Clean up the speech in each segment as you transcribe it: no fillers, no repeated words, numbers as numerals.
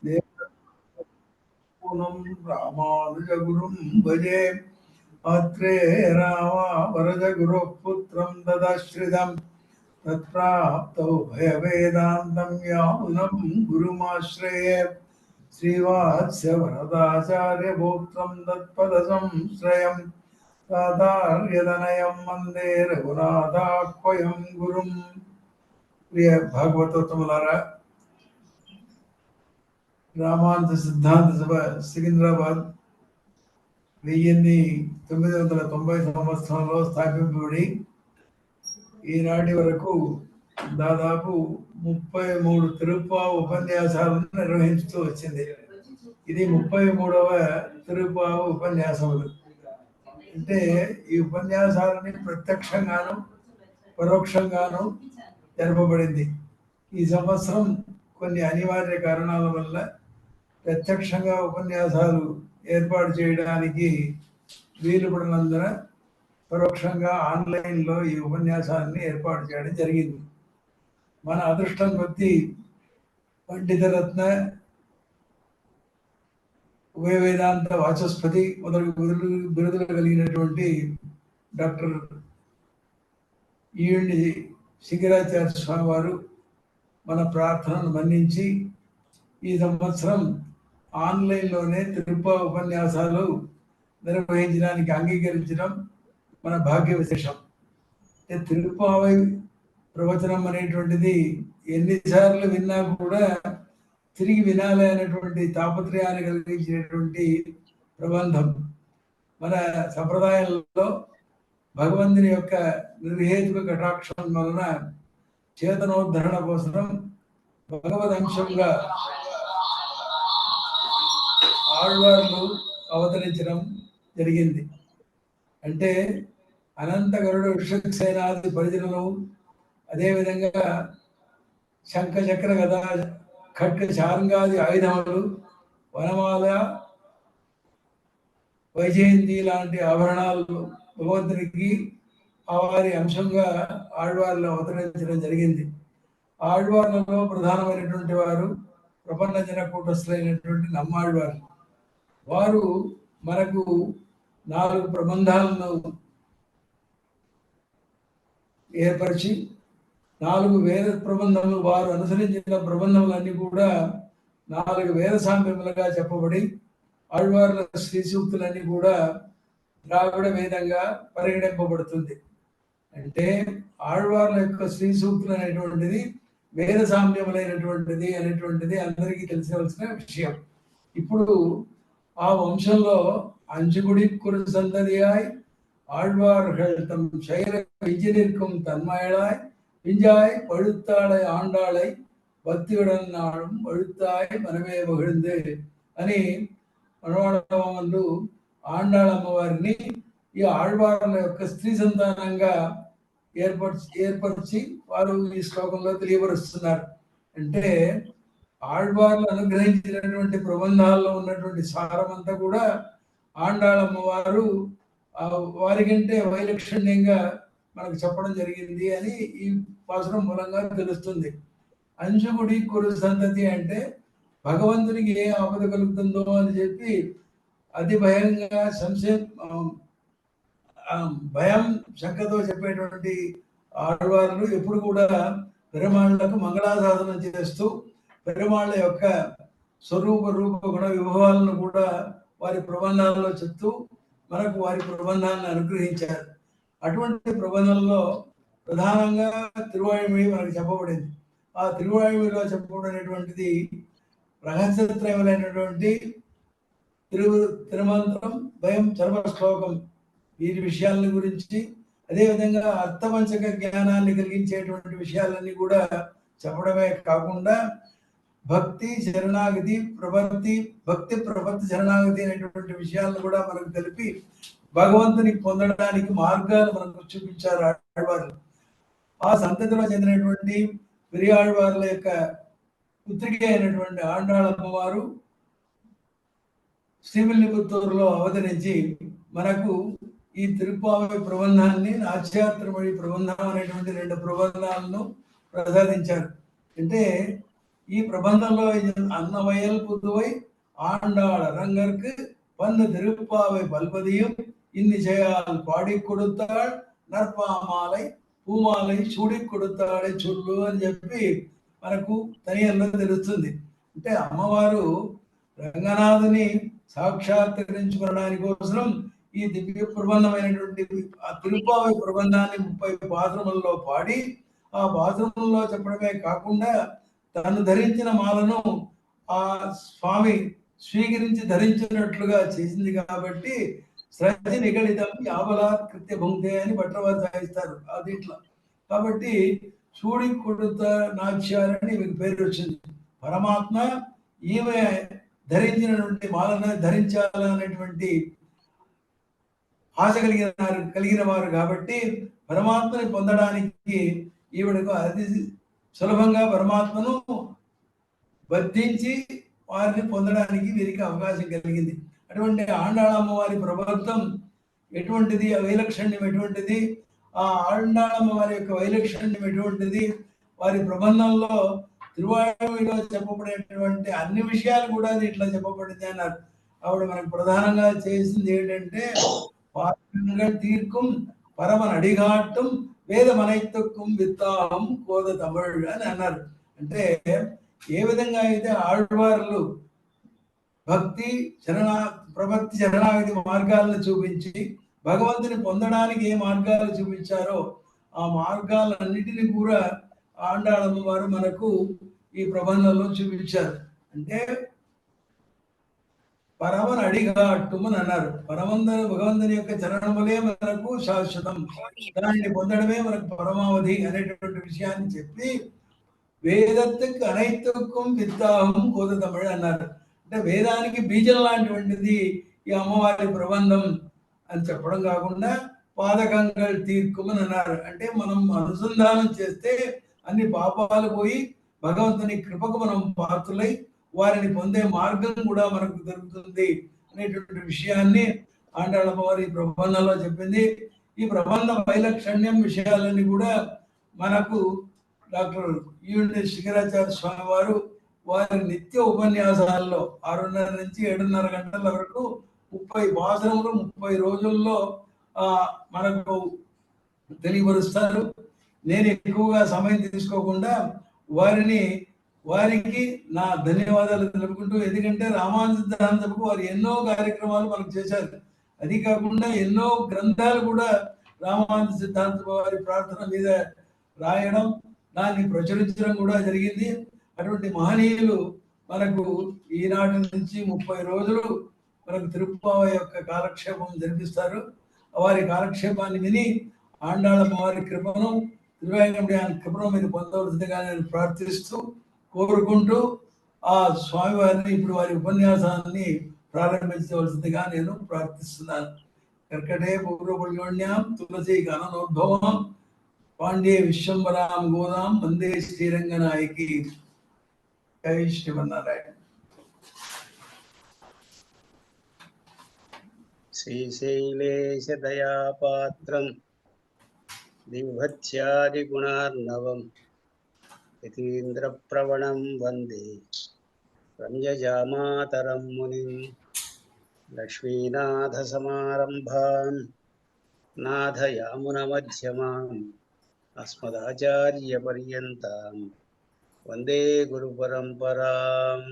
देवपूर्णं रामानुजगुरुं भजे अत्रे रामावरजगुरुः पुत्रं ददाश्रितं तत्प्राप्तौ भयवेदान्तं यामुनं गुरुमाश्रये श्रीवात्स्यवरदाचार्यभूत्रं तत्पदसंश्रयं तातार्यतनयं वन्दे रघुनाथाह्वयं गुरुं। प्रिय भागवतोत्तमुलारा, రామానుజ సిద్ధాంత సభ సికింద్రాబాద్ 1990 సంవత్సరంలో స్థాపింపబడి ఈనాటి వరకు దాదాపు 33 తిరుప్పావ ఉపన్యాసాలను నిర్వహిస్తూ వచ్చింది. ఇది 33వ తిరుప్పావ ఉపన్యాసములు. అంటే ఈ ఉపన్యాసాలని ప్రత్యక్షంగాను పరోక్షంగాను జరపబడింది. ఈ సంవత్సరం కొన్ని అనివార్య కారణాల వల్ల ప్రత్యక్షంగా ఉపన్యాసాలు ఏర్పాటు చేయడానికి వీలు పడినందున పరోక్షంగా ఆన్లైన్లో ఈ ఉపన్యాసాన్ని ఏర్పాటు చేయడం జరిగింది. మన అదృష్టం కొద్దీ పండితరత్న, ఉభయ వేదాంత వాచస్పతి మొదలగు బిరుదులు కలిగినటువంటి డాక్టర్ ఈయుండి శంకరాచార్య స్వామి వారు మన ప్రార్థనను మన్నించి ఈ సంవత్సరం ఆన్లైన్లోనే తిరుప్పావ ఉపన్యాసాలు నిర్వహించడానికి అంగీకరించడం మన భాగ్య విశేషం. తిరుప్పావై ప్రవచనం అనేటువంటిది ఎన్నిసార్లు విన్నా కూడా తిరిగి వినాలి అనేటువంటి తాపత్రయాన్ని కలిగించినటువంటి ప్రబంధం. మన సంప్రదాయంలో భగవంతుని యొక్క నిర్హేతుక కటాక్షం వలన చేతనోద్ధరణ కోసం భగవద్ అంశంగా ఆళ్వార్లు అవతరించడం జరిగింది. అంటే అనంత గరుడ వృషసేనాది పరిజనులు, అదేవిధంగా శంఖ చక్ర గదా ఖడ్గ శార్ంగాది ఆయుధములు, వనమాల వైజయంతి లాంటి ఆభరణాలు భగవంతునికి వారి అంశంగా ఆళ్వార్లు అవతరించడం జరిగింది. ఆళ్వార్లలో ప్రధానమైనటువంటి వారు ప్రపన్న జన కూటస్థులైనటువంటి నమ్మాళ్వారు. వారు మనకు 4 ప్రబంధాలను ఏర్పరిచి 4 వేద ప్రబంధములు, వారు అనుసరించిన ప్రబంధములన్నీ కూడా 4 వేద సాంప్యములుగా చెప్పబడి ఆళ్వార్ల శ్రీ సూక్తులన్నీ కూడా ద్రావిడ వేదంగా పరిగణింపబడుతుంది. అంటే ఆళ్వార్ల యొక్క శ్రీ సూక్తులు అనేటువంటిది వేద సామ్యములైనటువంటిది అనేటువంటిది అందరికీ తెలిసవలసిన విషయం. ఇప్పుడు ఆ వంశంలో అంచుగుడి కురు సంతతియాయ్ ஆழ்வார்கள் தம் செயல விஞ்சினிற்கும் தன்மயளாய் விஞ்சாய் பழுத்தாளை ஆண்டாளை భక్తియుడన్ నాడు పழுத்தாయ్ మనమే మహిళంది అని మనవాడమందు ఆండాళమ్మవారిని ఈ ఆళ్వార్ల యొక్క స్త్రీ సంతానంగా ఏర్పరిచి వారు ఈ శ్లోకంలో తెలియపరుస్తున్నారు. అంటే ఆళ్వార్లు అనుగ్రహించినటువంటి ప్రబంధాల్లో ఉన్నటువంటి సారమంతా కూడా ఆండాళమ్మ వారు వారికంటే వైలక్షణ్యంగా మనకు చెప్పడం జరిగింది అని ఈ పాసురం మూలంగా తెలుస్తుంది. అంశుగుడి కురు సంతతి అంటే భగవంతునికి ఏ ఆపద కలుగుతుందో అని చెప్పి అతి భయంగా భయం శంకతో చెప్పేటువంటి ఆళ్వార్లు ఎప్పుడు కూడా పెరుమాళ్లకు మంగళాసాధనం చేస్తూ పెరుమాళ్ళ యొక్క స్వరూప రూప గుణ విభవాలను కూడా వారి ప్రబంధాలలో చెప్తూ మనకు వారి ప్రబంధాలను అనుగ్రహించారు. అటువంటి ప్రబంధంలో ప్రధానంగా తిరువాయుమిడి మనకు చెప్పబడింది. ఆ తిరువాయుమిడిలో చెప్పబడినటువంటిది రహస్యత్రయములైనటువంటి తిరుమంత్రం, భయం, చర్మ శ్లోకం, వీరి విషయాలని గురించి, అదేవిధంగా అర్థపంచక జ్ఞానాన్ని కలిగించేటువంటి విషయాలన్నీ కూడా చెప్పడమే కాకుండా భక్తి శరణాగతి ప్రపత్తి, భక్తి ప్రపత్తి శరణాగతి అనేటువంటి విషయాలను కూడా మనకు తెలిపి భగవంతుని పొందడానికి మార్గాలు మనకు చూపించారు ఆళ్వార్లు. ఆ సంతతిలో చెందినటువంటి పెరియాళ్వార్ల యొక్క పుత్రిక అయినటువంటి ఆండాళమ్మవారు శ్రీవిల్లిపుత్తూరులో అవతరించి మనకు ఈ తిరుప్పావై ప్రబంధాన్ని, నాట్యాత్రమణి ప్రబంధం అనేటువంటి 2 ప్రబంధాలను ప్రసాదించారు. అంటే ఈ ప్రబంధంలో అన్నవయల్ పుదువై ఆండాళ రంగర్కు పన్ను తిరుప్పాவை பல்பதியும் இன்னிசையால் பாடி கொடுத்தாள் నర్పామాలై పూమాలై చూడి కొడుతాడే చుళ్ళు అని చెప్పి మనకు తనియల్లో తెలుస్తుంది. అంటే అమ్మవారు రంగనాథుని సాక్షాత్కరించుకోవడానికి కోసం ఈ దివ్య ప్రబంధమైనటువంటి ఆ తిరుపావి ప్రబంధాన్ని 30 పాత్రములలో పాడి ఆ పాత్రములలో చెప్పడమే కాకుండా తను ధరించిన మాలను ఆ స్వామి స్వీకరించి ధరించినట్లుగా చేసింది కాబట్టి స్రజ నిగళితం యావలాత్కృత్య భుంక్తే అని భట్రవారు సాగిస్తారు ఆ దీంట్లో. కాబట్టి చూడి కొడుత నాచ్యాలని మీకు పేరు వచ్చింది. పరమాత్మ ఈమె ధరించినటువంటి మాలను ధరించాలనేటువంటి ఆశ కలిగిన వారు కాబట్టి పరమాత్మని పొందడానికి ఈవిడకు అతి సులభంగా పరమాత్మను వర్ధించి వారిని పొందడానికి వీరికి అవకాశం కలిగింది. అటువంటి ఆండాళమ్మ వారి ప్రబంధం ఎటువంటిది, ఆ వైలక్షణ్యం ఎటువంటిది, ఆ ఆండాళమ్మ వారి యొక్క వైలక్షణ్యం ఎటువంటిది, వారి ప్రబంధంలో తిరువాయులో చెప్పబడేటువంటి అన్ని విషయాలు కూడా ఇట్లా చెప్పబడింది అన్నారు. ఆవిడ మనకు ప్రధానంగా చేసింది ఏంటంటే పాత్రங்கள் తీర్க்கும் పరమన్ అడిగాటం వేద మనైతొక్కుం విత్తాహం కోద తమిళ్ అని అన్నారు. అంటే ఏ విధంగా అయితే ఆళ్వార్లు భక్తి ప్రభక్తి శరణాగతి మార్గాలను చూపించి భగవంతుని పొందడానికి ఏ మార్గాలు చూపించారో ఆ మార్గాలన్నిటినీ కూడా ఆండాళమ్మ వారు మనకు ఈ ప్రబంధంలో చూపించారు. అంటే పరమను అడిగాట్టుమని అన్నారు. భగవంతుని యొక్క చరణములే మనకు శాశ్వతం, దానిని పొందడమే మనకు పరమావధి అనేటువంటి విషయాన్ని చెప్పి వేదత్తుకు అనైతుక్కం విత్తాహం కోద తమిళ అన్నారు. అంటే వేదానికి బీజం లాంటివంటిది ఈ అమ్మవారి ప్రబంధం అని చెప్పడం కాకుండా పాదకంగల్ తీర్కుమని అన్నారు. అంటే మనం అనుసంధానం చేస్తే అన్ని పాపాలు పోయి భగవంతుని కృపకు మనం పాత్రులై వారిని పొందే మార్గం కూడా మనకు దొరుకుతుంది అనేటువంటి విషయాన్ని ఆండాళమ్మ వారి ప్రబంధంలో చెప్పింది. ఈ ప్రబంధ వైలక్షణ్యం విషయాలన్నీ కూడా మనకు డాక్టర్ ఈవిడ శిఖరాచార్య స్వామి వారు వారి నిత్య ఉపన్యాసాల్లో 6:30 నుంచి 7:30 గంటల వరకు 30 వాసనములు 30 రోజుల్లో మనకు తెలియపరుస్తారు. నేను ఎక్కువగా సమయం తీసుకోకుండా వారికి నా ధన్యవాదాలు తెలుపుకుంటూ, ఎందుకంటే రామానుజ సిద్ధాంతకు వారు ఎన్నో కార్యక్రమాలు మనకు చేశారు. అది కాకుండా ఎన్నో గ్రంథాలు కూడా రామానుజ సిద్ధాంత వారి ప్రార్థన మీద రాయడం, దాన్ని ప్రచురించడం కూడా జరిగింది. అటువంటి మహనీయులు మనకు ఈనాటి నుంచి 30 రోజులు మనకు తిరుప్పావ యొక్క కాలక్షేపం జరిపిస్తారు. వారి కాలక్షేపాన్ని విని ఆండాళమ్మ వారి కృపను, తిరువేంకటేశ్వర కృపను మీరు పొందవలసిందిగా నేను ప్రార్థిస్తూ కోరుకుంటూ ఆ స్వామివారిని ఇప్పుడు వారి ఉపన్యాసాన్ని ప్రారంభించవలసిందిగా నేను ప్రార్థిస్తున్నాను. కర్కటే పూర్వపుణ్యాం తులసి గణనోద్భవం పాండ్య విశ్వంబరాం గోదాం వందే శ్రీరంగనాయకి. జై శ్రీమన్నారాయణ. శ్రీశైలేశ దయాపాత్రం దివ్యత్యాది గుణార్ణవం యతీంద్ర ప్రవణం వందే రంజజామాతరం మునిం. లక్ష్మీనాథ సమారంభాం నాథయామున మధ్యమాం అస్మదాచార్య పర్యంతం వందే గురు పరంపరాం.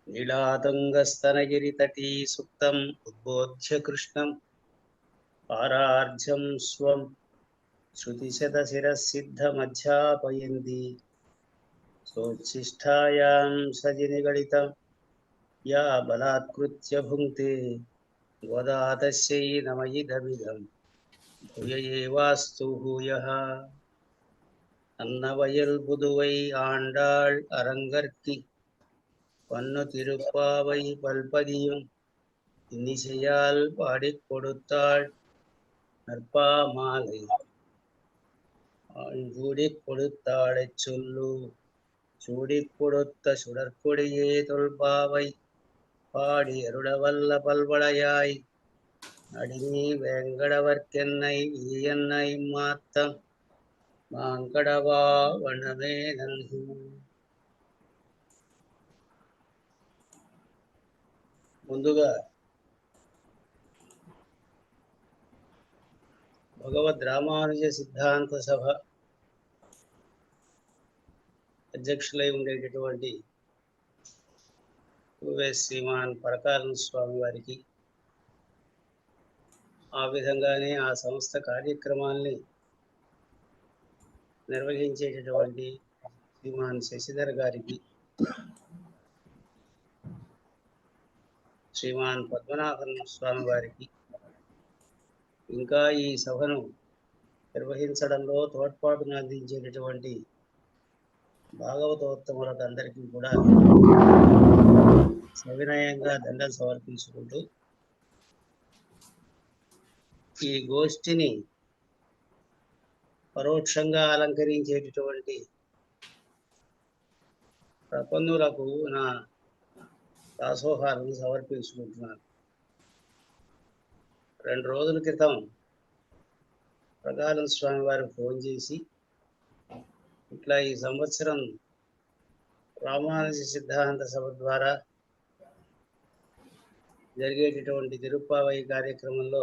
నీలాతంగస్తనగిరితటీ సుప్తం ఉద్బోధ్య కృష్ణం పారార్జం స్వం శృతిశతశిరసిద్ధమధ్యాపయంతి సోచ్ఛిష్టాయాం సజినిగళితం యా బలాత్కృత్య భుంక్తే గోదా తస్యై నమ ఇదమిదం భూయ ఏవాస్తు భూయః. అన్నవయల్ పుదువై ఆండాళ్ அரங்கற்கு பன்னு திருப்பாவை பல்பதியும் இன்னிசையால் பாடிக் கொடுத்தாள் நற்பாமாலை சூடிக் கொடுத்தாளை சொல்லு. சூடிக் கொடுத்த சுடற்கொடியே தொல்பாவை பாடி அருளவல்ல பல்வளையாய் అడిని వెంగడవర్కెన్నై ఈయన్నై మాత్తం మాంకడవా వనమే నంది. ముందుగా భగవద్ రామానుజ సిద్ధాంత సభ అధ్యక్షులై ఉండేటటువంటి శ్రీమాన్ పరకాల స్వామి వారికి, ఆ విధంగానే ఆ సంస్థ కార్యక్రమాల్ని నిర్వహించేటటువంటి శ్రీమాన్ శశిధర్ గారికి, శ్రీమాన్ పద్మనాభన్ స్వామి వారికి, ఇంకా ఈ సభను నిర్వహించడంలో తోడ్పాటును అందించేటటువంటి భాగవతోత్తములకు అందరికీ కూడా సవినయంగా దండలు సమర్పించుకుంటూ, ఈ గోష్ఠిని పరోక్షంగా అలంకరించేటటువంటి ప్రపన్నులకు నా దాసోహాలను సమర్పించుకుంటున్నాను. 2 రోజుల క్రితం ప్రకాలం స్వామి వారు ఫోన్ చేసి, ఇట్లా ఈ సంవత్సరం రామానుజ సిద్ధాంత సభ ద్వారా జరిగేటటువంటి తిరుప్పావై కార్యక్రమంలో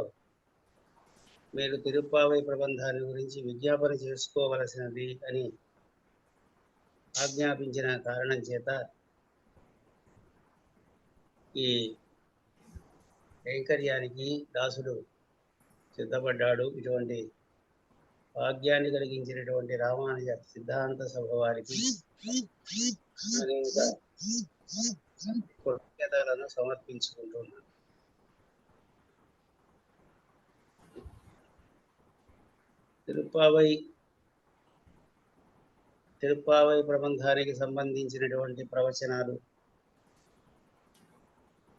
మీరు తిరుప్పావై ప్రబంధాన్ని గురించి విజ్ఞాపన చేసుకోవలసినది అని ఆజ్ఞాపించిన కారణం చేత ఈ కైంకర్యానికి దాసుడు సిద్ధపడ్డాడు. ఇటువంటి భాగ్యాన్ని కలిగించినటువంటి రామానుజ సిద్ధాంత సభ వారికి అనేక కృతజ్ఞతలను సమర్పించుకుంటున్నాను. తిరుప్పావై ప్రబంధానికి సంబంధించినటువంటి ప్రవచనాలు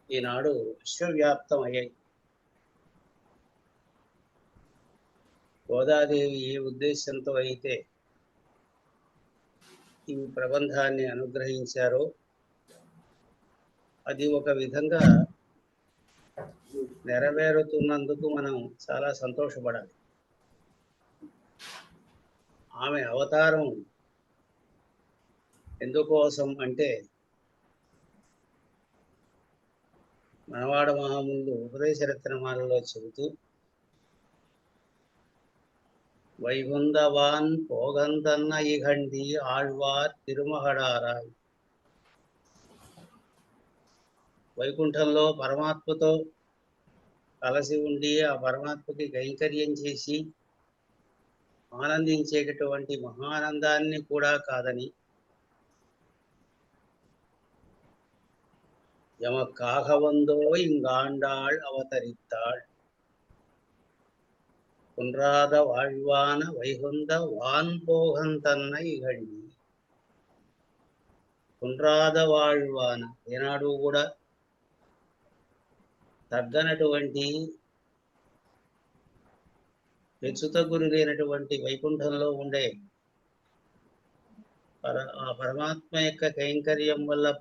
ఈనాడు విశ్వవ్యాప్తం అయ్యాయి. గోదాదేవి ఏ ఉద్దేశంతో అయితే ఈ ప్రబంధాన్ని అనుగ్రహించారో అది ఒక విధంగా నెరవేరుతున్నందుకు మనం చాలా సంతోషపడాలి. ఆమె అవతారం ఎందుకోసం అంటే, మనవాడ మహాముందు ఉపదేశరత్నమాలలో చెబుతూ, వైగుందవాన్ పోగంతన్న ఇగండి ఆళ్వార్ తిరుమహడారాయ్. వైకుంఠంలో పరమాత్మతో కలిసి ఉండి ఆ పరమాత్మకి కైంకర్యం చేసి ఆనందించేటటువంటి మహానందాన్ని కూడా కాదని, எமக்காக வந்தோ இங்காண்டாள் அவதரித்தாள், குன்றாத வாழ்வான வைகுந்த వాన్పోగంతన్న ఇగండి. కున్రాద வாழ்వాన, ఏనాడు కూడా తగ్గనటువంటి హెచ్చుతగ్గులు లేనటువంటి వైకుంఠంలో ఉండే ఆ పరమాత్మ యొక్క కైంకర్యం వల్ల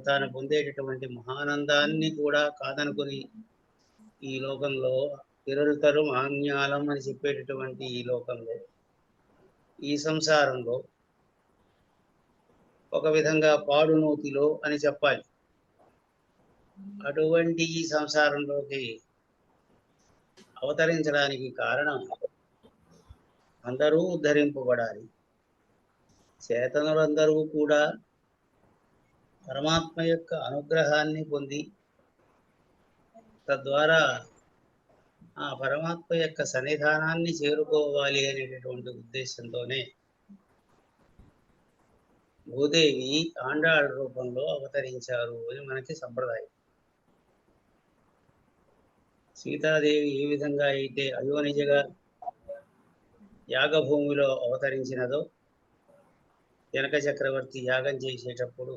తాను పొందేటటువంటి మహానందాన్ని కూడా కాదనుకుని ఈ లోకంలో తిరుతరు మాన్యాలం అని చెప్పేటటువంటి ఈ లోకంలో, ఈ సంసారంలో ఒక విధంగా పాడునూతిలో అని చెప్పాలి. అటువంటి ఈ సంసారంలోకి అవతరించడానికి కారణం అందరూ ఉద్ధరింపబడాలి. చేతనులందరూ కూడా పరమాత్మ యొక్క అనుగ్రహాన్ని పొంది తద్వారా ఆ పరమాత్మ యొక్క సన్నిధానాన్ని చేరుకోవాలి అనేటటువంటి ఉద్దేశంతోనే భూదేవి ఆండాళ్ రూపంలో అవతరించారు అని మనకి సంప్రదాయం. సీతాదేవి ఏ విధంగా అయితే అయోనిజగా యాగభూమిలో అవతరించినదో, జనక చక్రవర్తి యాగం చేసేటప్పుడు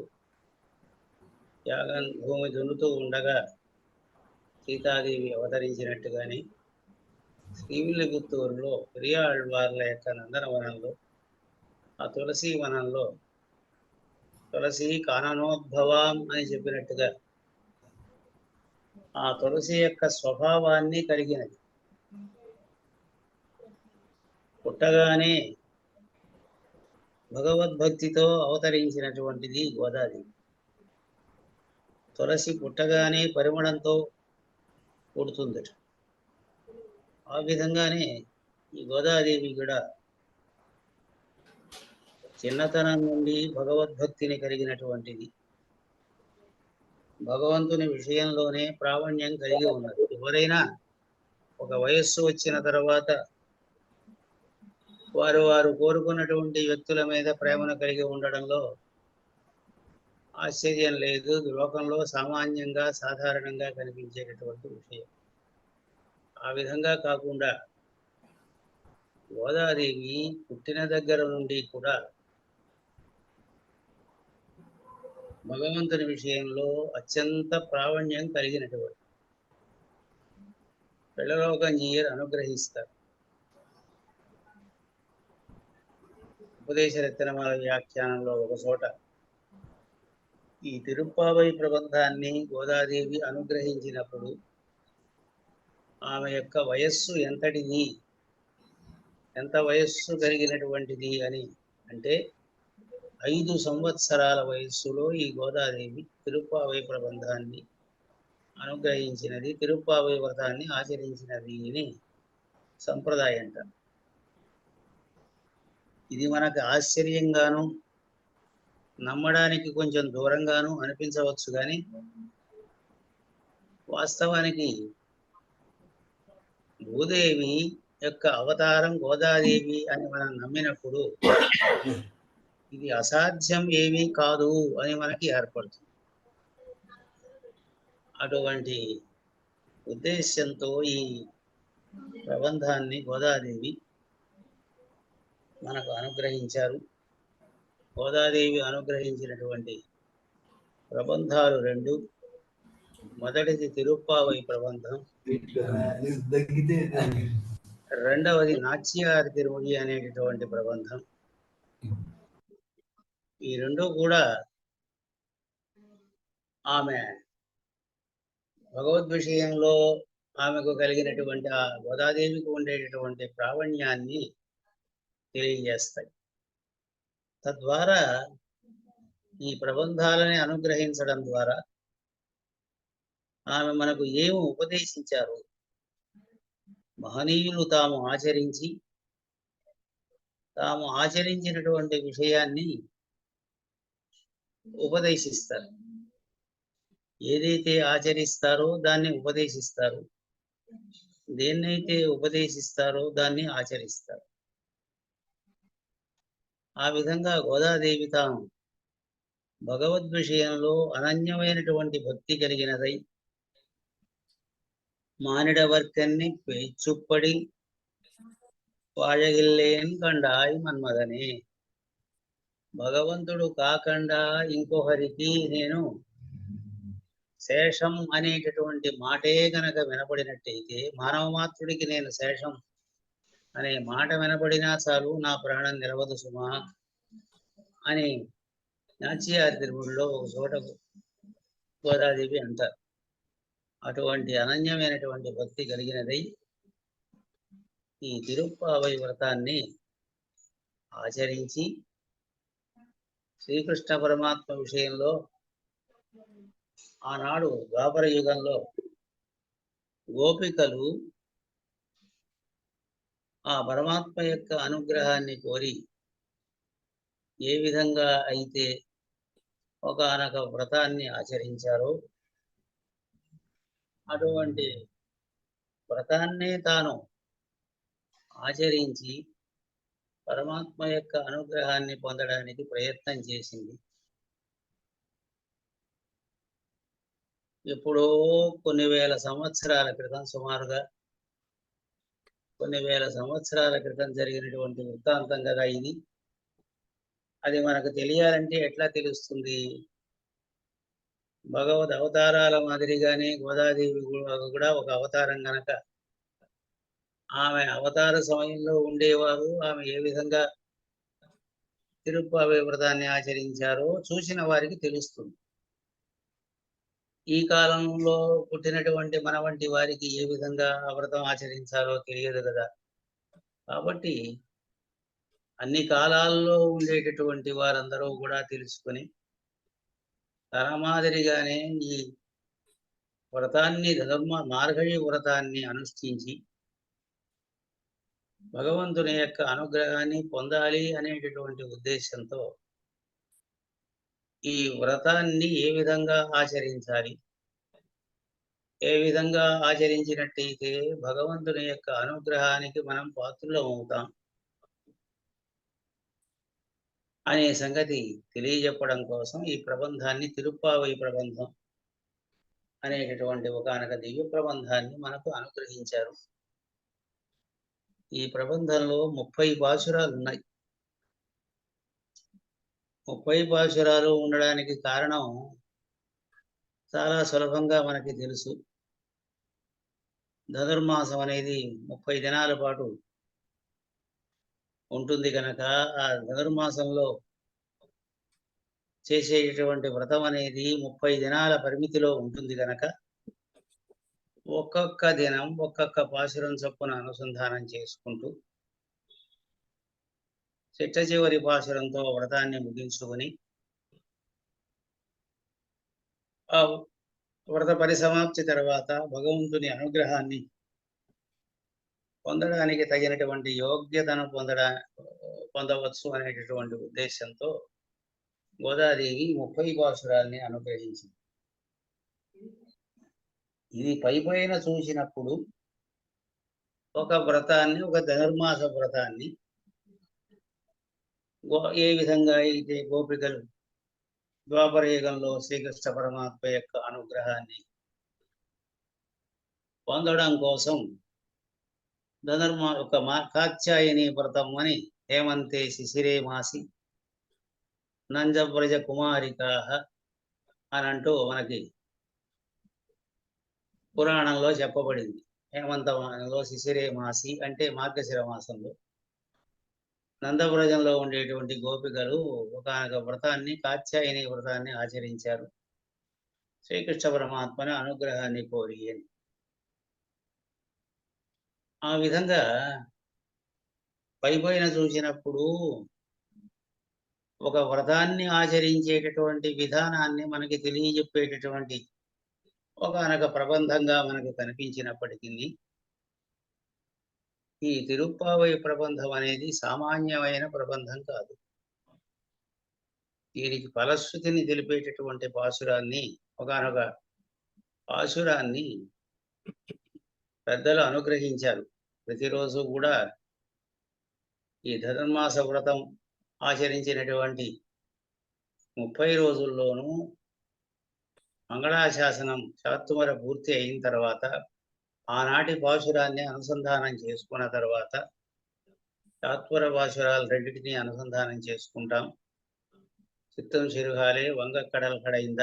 యాగం భూమి దున్నుతూ ఉండగా సీతాదేవి అవతరించినట్టుగానే శ్రీవిల్లిపుత్తూరులో పెరియాళ్వార్ల యొక్క నందనవనంలో, ఆ తులసి వనంలో తులసి కాననోద్భవం అని చెప్పినట్టుగా ఆ తులసి యొక్క స్వభావాన్ని కలిగినది. పుట్టగానే భగవద్భక్తితో అవతరించినటువంటిది గోదాదేవి. తులసి పుట్టగానే పరిమళంతో పుడుతుందట. ఆ విధంగానే ఈ గోదాదేవి కూడా చిన్నతనం నుండి భగవద్భక్తిని కలిగినటువంటిది. భగవంతుని విషయంలోనే ప్రావణ్యం కలిగి ఉన్నది. ఎవరైనా ఒక వయస్సు వచ్చిన తర్వాత వారు కోరుకున్నటువంటి వ్యక్తుల మీద ప్రేమను కలిగి ఉండడంలో ఆశ్చర్యం లేదు. లోకంలో సామాన్యంగా సాధారణంగా కనిపించేటటువంటి విషయం. ఆ విధంగా కాకుండా గోదాదేవి పుట్టిన దగ్గర నుండి కూడా భగవంతుని విషయంలో అత్యంత ప్రావణ్యం కలిగినటువంటి పిల్లలోకంజీయర్ అనుగ్రహిస్తారు. ఉపదేశ రత్నమాల వ్యాఖ్యానంలో ఒక చోట ఈ తిరుప్పావై ప్రబంధాన్ని గోదాదేవి అనుగ్రహించినప్పుడు ఆమె యొక్క వయస్సు ఎంతటిది, ఎంత వయస్సు కలిగినటువంటిది అని అంటే 5 సంవత్సరాల వయస్సులో ఈ గోదాదేవి తిరుప్పావై ప్రబంధాన్ని అనుగ్రహించినది, తిరుప్పావై వ్రతాన్ని ఆచరించినది అని సంప్రదాయం అంటారు. ఇది మనకు ఆశ్చర్యంగాను నమ్మడానికి కొంచెం దూరంగాను అనిపించవచ్చు, కానీ వాస్తవానికి భూదేవి యొక్క అవతారం గోదాదేవి అని మనం నమ్మినప్పుడు ఇది అసాధ్యం ఏమీ కాదు అని మనకి ఏర్పడుతుంది. అటువంటి ఉద్దేశ్యంతో ఈ ప్రబంధాన్ని గోదాదేవి మనకు అనుగ్రహించారు. గోదాదేవి అనుగ్రహించినటువంటి ప్రబంధాలు 2. మొదటిది తిరుప్పావై ప్రబంధం, రెండవది నాచ్యార్ తిరుమొഴി అనేటటువంటి ప్రబంధం. ఈ 2 కూడా ఆమె భగవద్ విషయంలో ఆమెకు కలిగినటువంటి ఆ గోదాదేవికి ఉండేటటువంటి ప్రావణ్యాన్ని తెలియజేస్తాయి. తద్వారా ఈ ప్రబంధాలని అనుగ్రహించడం ద్వారా ఆమె మనకు ఏమి ఉపదేశించారు, మహనీయులు తాము ఆచరించినటువంటి విషయాన్ని ఉపదేశిస్తారు. ఏదైతే ఆచరిస్తారో దాన్ని ఉపదేశిస్తారు, దేన్నైతే ఉపదేశిస్తారో దాన్ని ఆచరిస్తారు. ఆ విధంగా గోదాదేవి తాను భగవద్ విషయంలో అనన్యమైనటువంటి భక్తి కలిగినదై మానిడవర్కన్ని పేచుప్పడి వాഴగిల్లేన్ కండాయి మన్మదనే. భగవంతుడు కాకుండా ఇంకొకరికి నేను శేషం అనేటటువంటి మాటే గనక వినపడినట్టయితే, మానవ మాత్రుడికి నేను శేషం అనే మాట వినపడినా చాలు, నా ప్రాణం నిలవదు సుమా అని నాచ్యార్ తిరుమలలో ఒక చోట గోదాదేవి అంటారు. అటువంటి అనన్యమైనటువంటి భక్తి కలిగినదై ఈ తిరుప్పావై వ్రతాన్ని ఆచరించి శ్రీకృష్ణ పరమాత్మ విషయంలో ఆనాడు ద్వాపర యుగంలో గోపికలు ఆ పరమాత్మ యొక్క అనుగ్రహాన్ని కోరి ఏ విధంగా అయితే ఒకానొక వ్రతాన్ని ఆచరించారో అటువంటి వ్రతాన్నే తాను ఆచరించి పరమాత్మ యొక్క అనుగ్రహాన్ని పొందడానికి ప్రయత్నం చేసింది. ఎప్పుడో కొన్ని వేల సంవత్సరాల క్రితం, సుమారుగా కొన్ని వేల సంవత్సరాల క్రితం జరిగినటువంటి వృత్తాంతం కదా ఇది. అది మనకు తెలియాలంటే ఎట్లా తెలుస్తుంది? భగవద్ అవతారాల మాదిరిగానే గోదాదేవి కూడా ఒక అవతారం గనక ఆమె అవతార సమయంలో ఉండేవారు. ఆమె ఏ విధంగా తిరుప్పావై వ్రతాన్ని ఆచరించారో చూసిన వారికి తెలుస్తుంది. ఈ కాలంలో పుట్టినటువంటి మన వంటి వారికి ఏ విధంగా ఆ వ్రతం ఆచరించాలో తెలియదు కదా. కాబట్టి అన్ని కాలాల్లో ఉండేటటువంటి వారందరూ కూడా తెలుసుకొని తన మాదిరిగానే ఈ వ్రతాన్ని మార్గళి వ్రతాన్ని అనుష్ఠించి భగవంతుని యొక్క అనుగ్రహాన్ని పొందాలి అనేటటువంటి ఉద్దేశంతో ఈ వ్రతాన్ని ఏ విధంగా ఆచరించాలి, ఏ విధంగా ఆచరించినట్టయితే భగవంతుని యొక్క అనుగ్రహానికి మనం పాత్రులం అవుతాం అనే సంగతి తెలియజెప్పడం కోసం ఈ ప్రబంధాన్ని తిరుప్పావై ప్రబంధం అనేటటువంటి ఒకానొక దివ్య ప్రబంధాన్ని మనకు అనుగ్రహించారు. ఈ ప్రబంధంలో 30 పాశురాలు ఉన్నాయి. 30 పాశురాలు ఉండడానికి కారణం చాలా సులభంగా మనకి తెలుసు. ధనుర్మాసం అనేది 30 దినాల పాటు ఉంటుంది కనుక ఆ ధనుర్మాసంలో చేసేటటువంటి వ్రతం అనేది 30 దినాల పరిమితిలో ఉంటుంది కనుక ఒక్కొక్క దినం ఒక్కొక్క పాశురం చొప్పున అనుసంధానం చేసుకుంటూ చిట్ట చివరి పాశురంతో వ్రతాన్ని ముగించుకొని ఆ వ్రత పరిసమాప్తి తర్వాత భగవంతుని అనుగ్రహాన్ని పొందడానికి తగినటువంటి యోగ్యతను పొందవచ్చు అనేటటువంటి ఉద్దేశంతో గోదాదేవి 30 పాశురాల్ని అనుగ్రహించింది. ఇది పైపైన చూసినప్పుడు ఒక వ్రతాన్ని, ఒక ధనుర్మాస వ్రతాన్ని ఏ విధంగా అయితే గోపికలు ద్వాపరయుగంలో శ్రీకృష్ణ పరమాత్మ యొక్క అనుగ్రహాన్ని పొందడం కోసం ఒక కాత్యాయని వ్రతం అని హేమంతే శిశిరే మాసి నంజవ్రజ కుమారికా అని అంటూ మనకి పురాణంలో చెప్పబడింది. హేమంతమానంలో శిశిరే మాసి అంటే మార్గశిర మాసంలో నందవ్రజంలో ఉండేటువంటి గోపికలు ఒకనొక వ్రతాన్ని, కాత్యాయని వ్రతాన్ని ఆచరించారు శ్రీకృష్ణ పరమాత్మని అనుగ్రహాన్ని కోరి అని. ఆ విధంగా పైపైన చూసినప్పుడు ఒక వ్రతాన్ని ఆచరించేటటువంటి విధానాన్ని మనకి తెలియజెప్పేటటువంటి ఒకనొక ప్రబంధంగా మనకు కనిపించినప్పటికీ ఈ తిరుప్పావై ప్రబంధం అనేది సామాన్యమైన ప్రబంధం కాదు. దీనికి ఫలశ్రుతిని తెలిపేటటువంటి పాశురాన్ని, ఒకనొక పాశురాన్ని పెద్దలు అనుగ్రహించారు. ప్రతిరోజు కూడా ఈ ధనుర్మాస వ్రతం ఆచరించినటువంటి 30 రోజుల్లోనూ మంగళాశాసనం శాత్తుమర పూర్తి అయిన తర్వాత ఆనాటి పాశురాన్ని అనుసంధానం చేసుకున్న తర్వాత చాత్వర పాశురాలు రెండింటినీ అనుసంధానం చేసుకుంటాం. చిత్తం చిరుగాలే వంగక్కడల్ కడైంద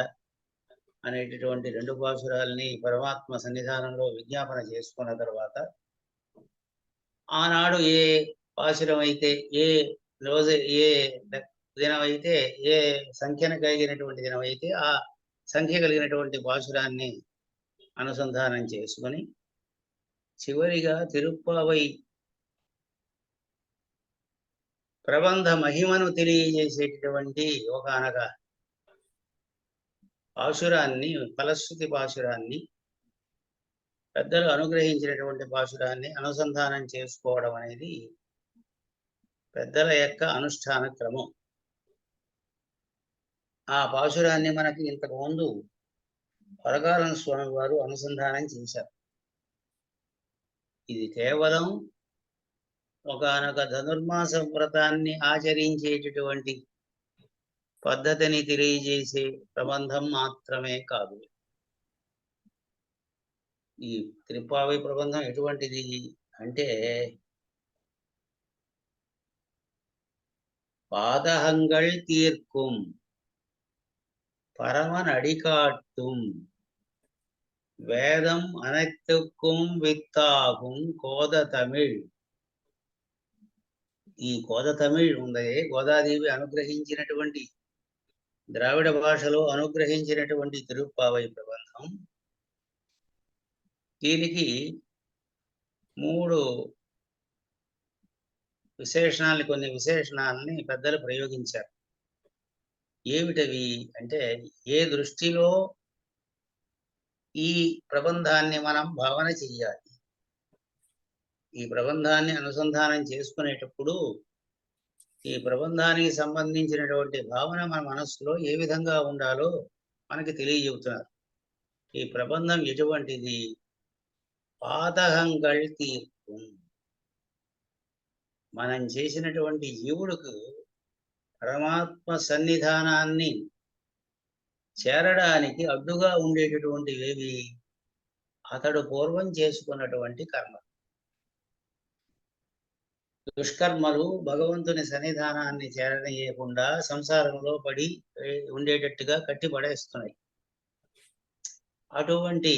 అనేటటువంటి 2 పాశురాలని పరమాత్మ సన్నిధానంలో విజ్ఞాపన చేసుకున్న తర్వాత ఆనాడు ఏ పాశురం అయితే, ఏ రోజు, ఏ దినమైతే, ఏ సంఖ్యను కలిగినటువంటి దినమైతే ఆ సంఖ్య కలిగినటువంటి పాశురాన్ని అనుసంధానం చేసుకుని చివరిగా తిరుప్పావై ప్రబంధ మహిమను తెలియజేసేటటువంటి ఒకనొక పాశురాన్ని, ఫలశ్రుతి పాశురాన్ని, పెద్దలు అనుగ్రహించినటువంటి పాశురాన్ని అనుసంధానం చేసుకోవడం అనేది పెద్దల యొక్క అనుష్ఠాన క్రమం. ఆ పాశురాన్ని మనకి ఇంతకు ముందు పరకాలం స్వామి వారు అనుసంధానం చేశారు. ఇది కేవలం ఒకనొక ధనుర్మాస వ్రతాన్ని ఆచరించేటటువంటి పద్ధతిని తెలియజేసే ప్రబంధం మాత్రమే కాదు. ఈ తిరుప్పావై ప్రబంధం ఎటువంటిది అంటే பாதகங்கள் தீர்க்கும் பரமன் அடிகாட்டும் வேதம் அனைத்துக்கும் வித்தாகும் கோத தமிழ். ఈ కోద తమిళ్ ఉందే, గోదాదేవి అనుగ్రహించినటువంటి ద్రావిడ భాషలో అనుగ్రహించినటువంటి తిరుప్పావై ప్రబంధం. దీనికి 3 కొన్ని విశేషణాలని పెద్దలు ప్రయోగించారు. ఏమిటవి అంటే, ఏ దృష్టిలో ఈ ప్రబంధాన్ని మనం భావన చెయ్యాలి, ఈ ప్రబంధాన్ని అనుసంధానం చేసుకునేటప్పుడు ఈ ప్రబంధానికి సంబంధించినటువంటి భావన మన మనస్సులో ఏ విధంగా ఉండాలో మనకి తెలియజెబుతున్నారు. ఈ ప్రబంధం ఎటువంటిది? పాదహంగళ్ తీర్పు. మనం చేసినటువంటి జీవుడికి పరమాత్మ సన్నిధానాన్ని చేరడానికి అడ్డుగా ఉండేటటువంటివేవి? అతడు పూర్వం చేసుకున్నటువంటి కర్మ, దుష్కర్మలు భగవంతుని సన్నిధానాన్ని చేరనీయకుండా సంసారంలో పడి ఉండేటట్టుగా కట్టి పడేస్తున్నాయి. అటువంటి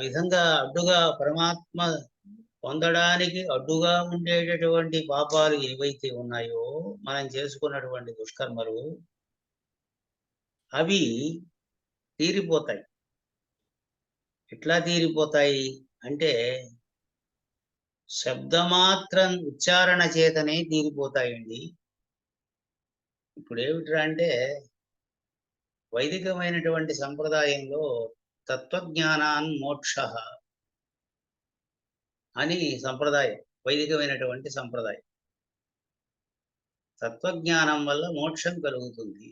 విధంగా అడ్డుగా పరమాత్మ పొందడానికి అడ్డుగా ఉండేటటువంటి పాపాలు ఏవైతే ఉన్నాయో, మనం చేసుకున్నటువంటి దుష్కర్మలు, అవి తీరిపోతాయి. ఎట్లా తీరిపోతాయి అంటే, శబ్దమాత్రం ఉచ్చారణ చేతనే తీరిపోతాయండి. ఇప్పుడు ఏమిట్రా అంటే, వైదికమైనటువంటి సంప్రదాయంలో తత్వజ్ఞానాన్ మోక్ష అని సంప్రదాయం, వైదికమైనటువంటి సంప్రదాయం. తత్వజ్ఞానం వల్ల మోక్షం కలుగుతుంది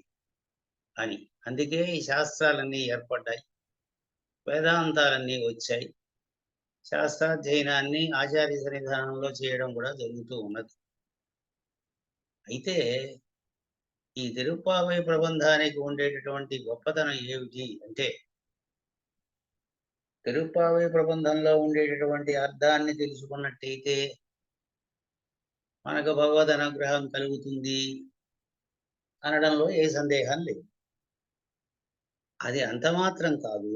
అని. అందుకే ఈ శాస్త్రాలన్నీ ఏర్పడ్డాయి, వేదాంతాలన్నీ వచ్చాయి, శాస్త్రాధ్యయనాన్ని ఆచార్య సన్నిధానంలో చేయడం కూడా జరుగుతూ ఉన్నది. అయితే ఈ తిరుప్పావై ప్రబంధానికి ఉండేటటువంటి గొప్పతనం ఏమిటి అంటే, తిరుప్పావై ప్రబంధంలో ఉండేటటువంటి అర్థాన్ని తెలుసుకున్నట్టయితే మనకు భగవద్ అనుగ్రహం కలుగుతుంది అనడంలో ఏ సందేహం లేదు. అది అంత మాత్రం కాదు,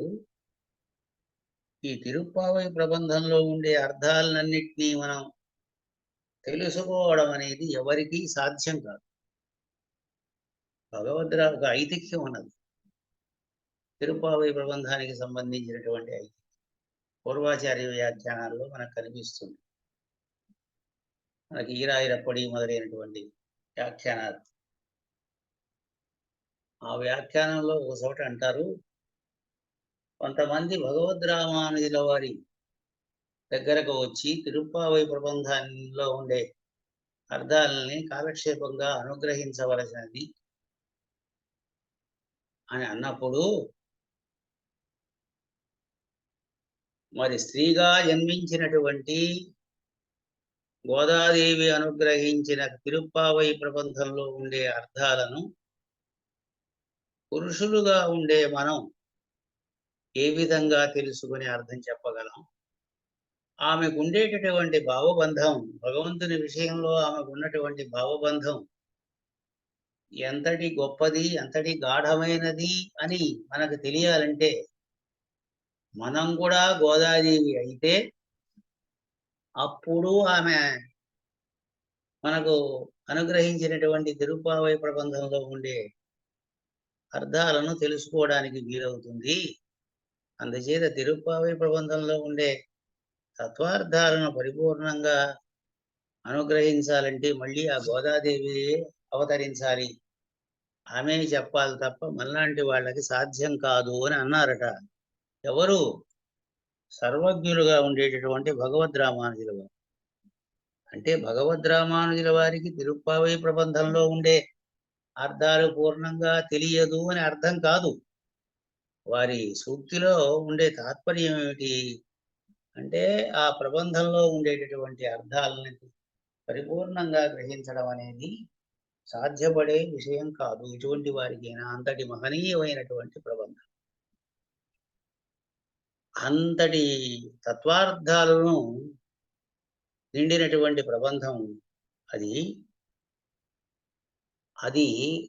ఈ తిరుప్పావై ప్రబంధంలో ఉండే అర్థాలన్నింటినీ మనం తెలుసుకోవడం అనేది ఎవరికీ సాధ్యం కాదు. భగవద్రావు ఐతిహ్యం ఉన్నది, తిరుప్పావై ప్రబంధానికి సంబంధించినటువంటి ఐతిహ్యం పూర్వాచార్య వ్యాఖ్యానాల్లో మనకు కనిపిస్తుంది. మనకి ఈరాయిరప్పడి మొదలైనటువంటి వ్యాఖ్యానాలు, ఆ వ్యాఖ్యానంలో ఒక చోట అంటారు, కొంతమంది భగవద్రామానుజుల వారి దగ్గరకు వచ్చి తిరుప్పావై ప్రబంధంలో ఉండే అర్థాలని కాలక్షేపంగా అనుగ్రహించవలసినది అని అన్నప్పుడు, మరి స్త్రీగా జన్మించినటువంటి గోదాదేవి అనుగ్రహించిన తిరుప్పావై ప్రబంధంలో ఉండే అర్థాలను పురుషులుగా ఉండే మనం ఏ విధంగా తెలుసుకుని అర్థం చెప్పగలం? ఆమెకు ఉండేటటువంటి భావబంధం, భగవంతుని విషయంలో ఆమెకు ఉన్నటువంటి భావబంధం ఎంతటి గొప్పది, ఎంతటి గాఢమైనది అని మనకు తెలియాలంటే, మనం కూడా గోదాదేవి అయితే అప్పుడు ఆమె మనకు అనుగ్రహించినటువంటి తిరుప్పావై ప్రబంధంలో ఉండే అర్థాలను తెలుసుకోవడానికి వీలవుతుంది. అందుచేత తిరుప్పావై ప్రబంధంలో ఉండే తత్వార్థాలను పరిపూర్ణంగా అనుగ్రహించాలంటే మళ్ళీ ఆ గోదాదేవి అవతరించాలి, ఆమె చెప్పాలి తప్ప మనలాంటి వాళ్ళకి సాధ్యం కాదు అని అన్నారట. ఎవరు? సర్వజ్ఞులుగా ఉండేటటువంటి భగవద్రామానుజుల వారు. అంటే భగవద్రామానుజుల వారికి తిరుప్పావై ప్రబంధంలో ఉండే అర్థాలు పూర్ణంగా తెలియదు అని అర్థం కాదు. వారి సూక్తిలో ఉండే తాత్పర్యం ఏమిటి అంటే, ఆ ప్రబంధంలో ఉండేటటువంటి అర్థాలని పరిపూర్ణంగా గ్రహించడం అనేది సాధ్యపడే విషయం కాదు ఇటువంటి వారికైనా. అంతటి మహనీయమైనటువంటి ప్రబంధం, అంతటి తత్వార్థాలను నిండినటువంటి ప్రబంధం అది.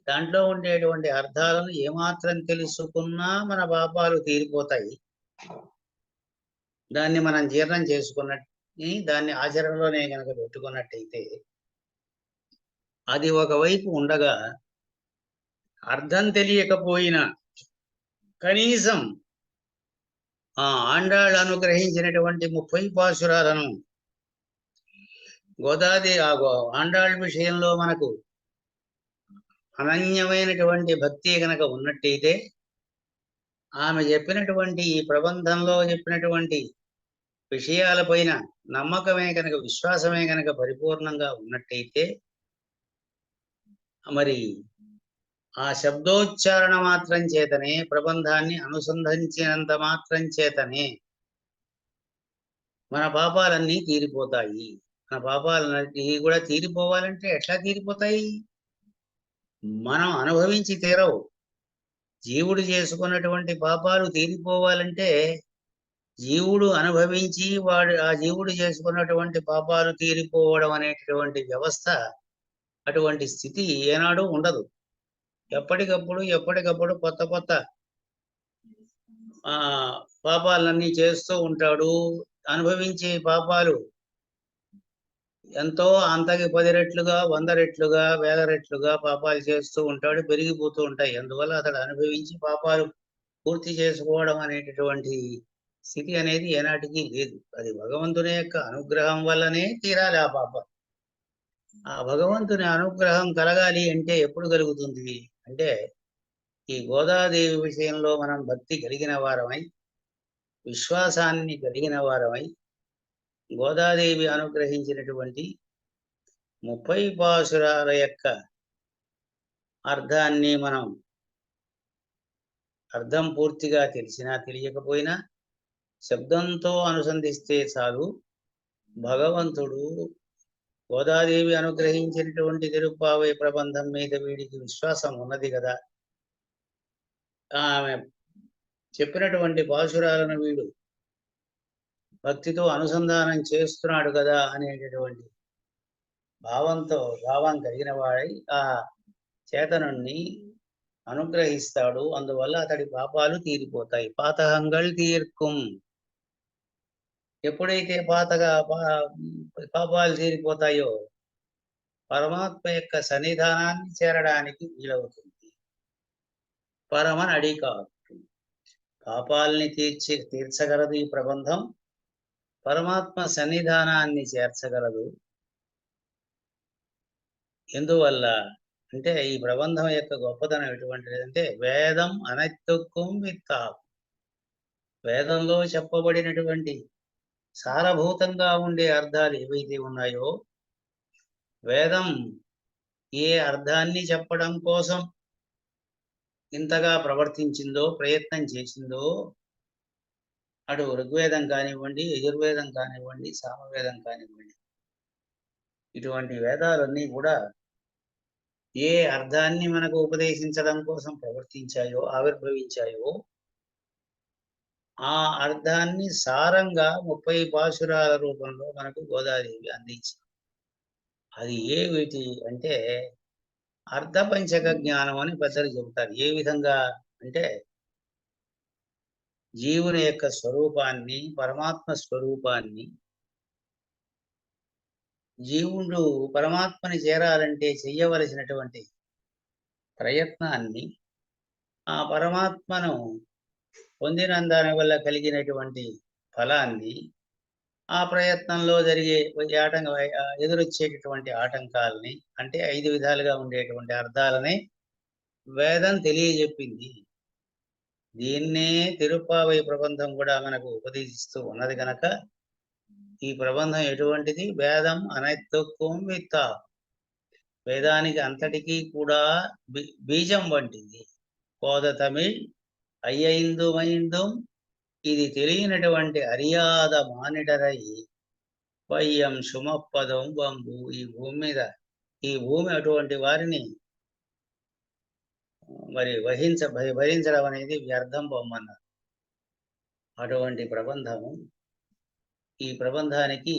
దాంట్లో ఉండేటువంటి అర్థాలను ఏమాత్రం తెలుసుకున్నా మన పాపాలు తీరిపోతాయి. దాన్ని మనం జీర్ణం చేసుకున్నట్టు, దాన్ని ఆచరణలోనే కనుక పెట్టుకున్నట్టయితే అది ఒకవైపు ఉండగా అర్థం తెలియకపోయినా కనీసం ఆ ఆండాళ్ళు అనుగ్రహించినటువంటి 30 పాశురాలను ఆండాళ్ళ విషయంలో మనకు అనన్యమైనటువంటి భక్తి గనక ఉన్నట్టయితే, ఆమె చెప్పినటువంటి ఈ ప్రబంధంలో చెప్పినటువంటి విషయాలపైన నమ్మకమే కనుక, విశ్వాసమే కనుక పరిపూర్ణంగా ఉన్నట్టయితే, మరి ఆ శబ్దోచ్చారణ మాత్రం చేతనే, ప్రబంధాన్ని అనుసంధించినంత మాత్రం చేతనే మన పాపాలన్నీ తీరిపోతాయి. మన పాపాలన్నీ కూడా తీరిపోవాలంటే ఎట్లా తీరిపోతాయి? మనం అనుభవించి తీరవు. జీవుడు చేసుకున్నటువంటి పాపాలు తీరిపోవాలంటే జీవుడు అనుభవించి ఆ జీవుడు చేసుకున్నటువంటి పాపాలు తీరిపోవడం అనేటటువంటి వ్యవస్థ, అటువంటి స్థితి ఏనాడు ఉండదు. ఎప్పటికప్పుడు కొత్త కొత్త పాపాలన్నీ చేస్తూ ఉంటాడు. అనుభవించే పాపాలు ఎంతో అంతకి 10 రెట్లుగా, 100 రెట్లుగా, 1000 రెట్లుగా పాపాలు చేస్తూ ఉంటాడు, పెరిగిపోతూ ఉంటాయి. అందువల్ల అతడు అనుభవించి పాపాలు పూర్తి చేసుకోవడం అనేటటువంటి స్థితి అనేది ఏనాటికి లేదు. అది భగవంతుని యొక్క అనుగ్రహం వల్లనే తీరాలి ఆ పాపం. ఆ భగవంతుని అనుగ్రహం కలగాలి అంటే ఎప్పుడు కలుగుతుంది అంటే, ఈ గోదాదేవి విషయంలో మనం భక్తి కలిగిన వారమై, విశ్వాసాన్ని కలిగిన వారమై, గోదాదేవి అనుగ్రహించినటువంటి 30 పాశురాల యొక్క అర్థాన్ని మనం అర్థం పూర్తిగా తెలిసినా తెలియకపోయినా శబ్దంతో అనుసంధిస్తే చాలు, భగవంతుడు గోదాదేవి అనుగ్రహించినటువంటి తిరుప్పావై ప్రబంధం మీద వీడికి విశ్వాసం ఉన్నది కదా, ఆమె చెప్పినటువంటి పాశురాలను వీడు భక్తితో అనుసంధానం చేస్తున్నాడు కదా అనేటటువంటి భావం కలిగిన వాడై ఆ చేతనుణ్ణి అనుగ్రహిస్తాడు. అందువల్ల అతడి పాపాలు తీరిపోతాయి. పాతహంగల్ తీర్కుం. ఎప్పుడైతే పాపాలు తీరిపోతాయో పరమాత్మ యొక్క సన్నిధానాన్ని చేరడానికి వీలవుతుంది. పరమన్ అడికాడు. పాపాలని తీర్చగలదు ఈ ప్రబంధం, పరమాత్మ సన్నిధానాన్ని చేర్చగలదు. ఎందువల్ల అంటే ఈ ప్రబంధం యొక్క గొప్పతనం ఎటువంటిది అంటే, వేదం అనత్తుక్కుం విత్తా. వేదంలో చెప్పబడినటువంటి సారభూతంగా ఉండే అర్థాలు ఏవైతే ఉన్నాయో, వేదం ఏ అర్థాన్ని చెప్పడం కోసం ఇంతగా ప్రవర్తించిందో, ప్రయత్నం చేసిందో, అటు ఋగ్వేదం కానివ్వండి, యజుర్వేదం కానివ్వండి, సామవేదం కానివ్వండి, ఇటువంటి వేదాలన్నీ కూడా ఏ అర్థాన్ని మనకు ఉపదేశించడం కోసం ఆవిర్భవించాయో ఆ అర్థాన్ని సారంగా 30 పాశురాల రూపంలో మనకు గోదాదేవి అందించింది. అది ఏమిటి అంటే అర్ధపంచక జ్ఞానం అని పెద్దలు చెబుతారు. ఏ విధంగా అంటే, జీవుని యొక్క స్వరూపాన్ని, పరమాత్మ స్వరూపాన్ని, జీవుడు పరమాత్మని చేరాలంటే చెయ్యవలసినటువంటి ప్రయత్నాన్ని, ఆ పరమాత్మను పొందిన దాని వల్ల కలిగినటువంటి ఫలాన్ని, ఆ ప్రయత్నంలో జరిగే ఎదురొచ్చేటటువంటి ఆటంకాలని, అంటే 5 విధాలుగా ఉండేటువంటి అర్థాలని వేదం తెలియజెప్పింది. దీన్నే తిరుప్పావై ప్రబంధం కూడా మనకు ఉపదేశిస్తూ ఉన్నది కనుక ఈ ప్రబంధం ఎటువంటిది? వేదం అనైతుక్కుం విత్తా. వేదానికి అంతటికీ కూడా బీజం వంటిది. కోద తమిళ్ అయ్యిందుం ఇది తెలియనటువంటి అరియాద మానిటరై పయ్యం సుమప్పదం బంబు. ఈ భూమి అటువంటి వారిని మరి భరించడం అనేది వ్యర్థం బొమ్మన్నారు. అటువంటి ప్రబంధము. ఈ ప్రబంధానికి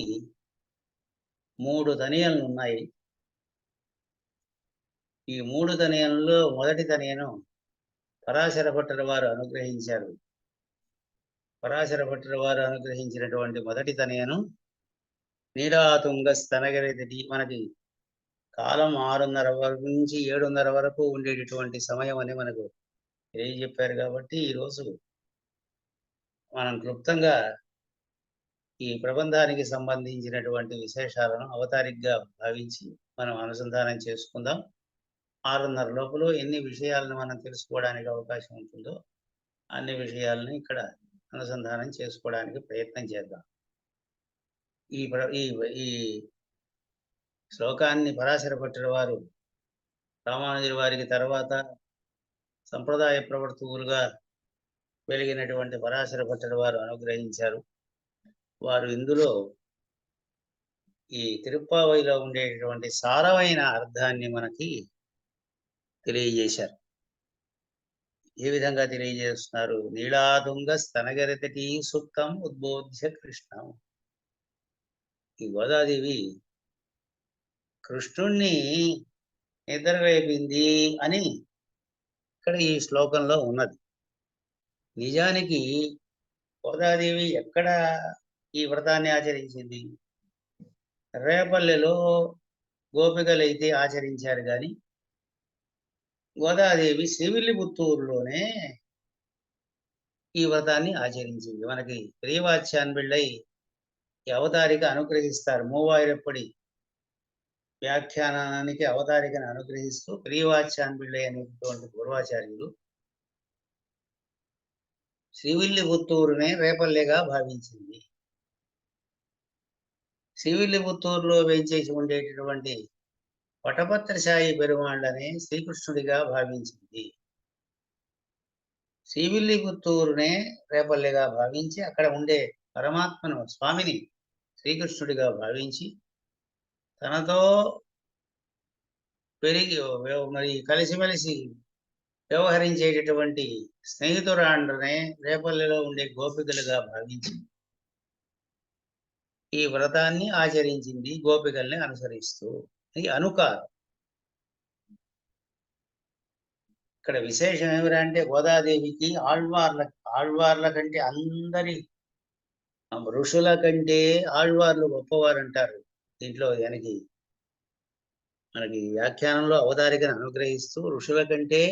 3 తనయలు ఉన్నాయి. ఈ 3 తనయలలో మొదటి తనయను పరాశర భట్టుల వారు అనుగ్రహించారు. పరాశర భట్టుల వారు అనుగ్రహించినటువంటి మొదటి తనయను నీరాతుంగ స్తనగిరి మనకి కాలం 6:30 వరకు నుంచి 7:30 వరకు ఉండేటటువంటి సమయం అని మనకు తెలియజెప్పారు. కాబట్టి ఈరోజు మనం క్లుప్తంగా ఈ ప్రబంధానికి సంబంధించినటువంటి విశేషాలను అవతారికగా భావించి మనం అనుసంధానం చేసుకుందాం. 6:30 లోపల ఎన్ని విషయాలను మనం తెలుసుకోవడానికి అవకాశం ఉంటుందో అన్ని విషయాలను ఇక్కడ అనుసంధానం చేసుకోవడానికి ప్రయత్నం చేద్దాం. ఈ శ్లోకాన్ని పరాశర భట్టుల వారు రామానుజుల వారికి తర్వాత సంప్రదాయ ప్రవర్తకులుగా వెలిగినటువంటి పరాశర భట్టుల వారు అనుగ్రహించారు. వారు ఇందులో ఈ తిరుప్పావైలో ఉండేటటువంటి సారమైన అర్థాన్ని మనకి తెలియజేశారు. ఏ విధంగా తెలియజేస్తున్నారు? నీళాతుంగ స్తనగరతటీ సూక్తం ఉద్బోధ్య కృష్ణం. ఈ గోదాదేవి కృష్ణుణ్ణి నిద్రలేపింది అని ఇక్కడ ఈ శ్లోకంలో ఉన్నది. నిజానికి గోదాదేవి ఎక్కడ ఈ వ్రతాన్ని ఆచరించింది? రేపల్లెలో గోపికలైతే ఆచరించారు, కానీ గోదాదేవి శ్రీవిల్లిపుత్తూరులోనే ఈ వ్రతాన్ని ఆచరించింది. మనకి ప్రియవాచ్యాన్బిళ్ళై ఈ అవతారిక అనుగ్రహిస్తారు. మూవాయిరప్పటి వ్యాఖ్యానానికి అవతారికను అనుగ్రహిస్తూ ప్రియవాచ్యాన్బిళ్ళై అనేటువంటి పూర్వాచార్యులు శ్రీవిల్లిపుత్తూరునే రేపల్లెగా భావించింది. శ్రీవిల్లిపుత్తూరులో వేంచేసి ఉండేటటువంటి వటపత్రశాయి పెరుమాళ్ళనే శ్రీకృష్ణుడిగా భావించింది. శ్రీవిల్లిపుత్తూరునే రేపల్లెగా భావించి అక్కడ ఉండే పరమాత్మను, స్వామిని శ్రీకృష్ణుడిగా భావించి తనతో మరి కలిసిమెలిసి వ్యవహరించేటటువంటి స్నేహితురాండ్రనే రేపల్లెలో ఉండే గోపికలుగా భావించి ఈ వ్రతాన్ని ఆచరించింది, గోపికల్ని అనుసరిస్తూ. ఇది అనుకారం. ఇక్కడ విశేషం ఏమిటంటే గోదాదేవికి ఆళ్వార్ల కంటే, అందరి ఋషుల కంటే ఆళ్వార్లు గొప్పవారు అంటారు. దీంట్లో మనకి వ్యాఖ్యానంలో అవతారికను అనుగ్రహిస్తూ ఋషుల కంటే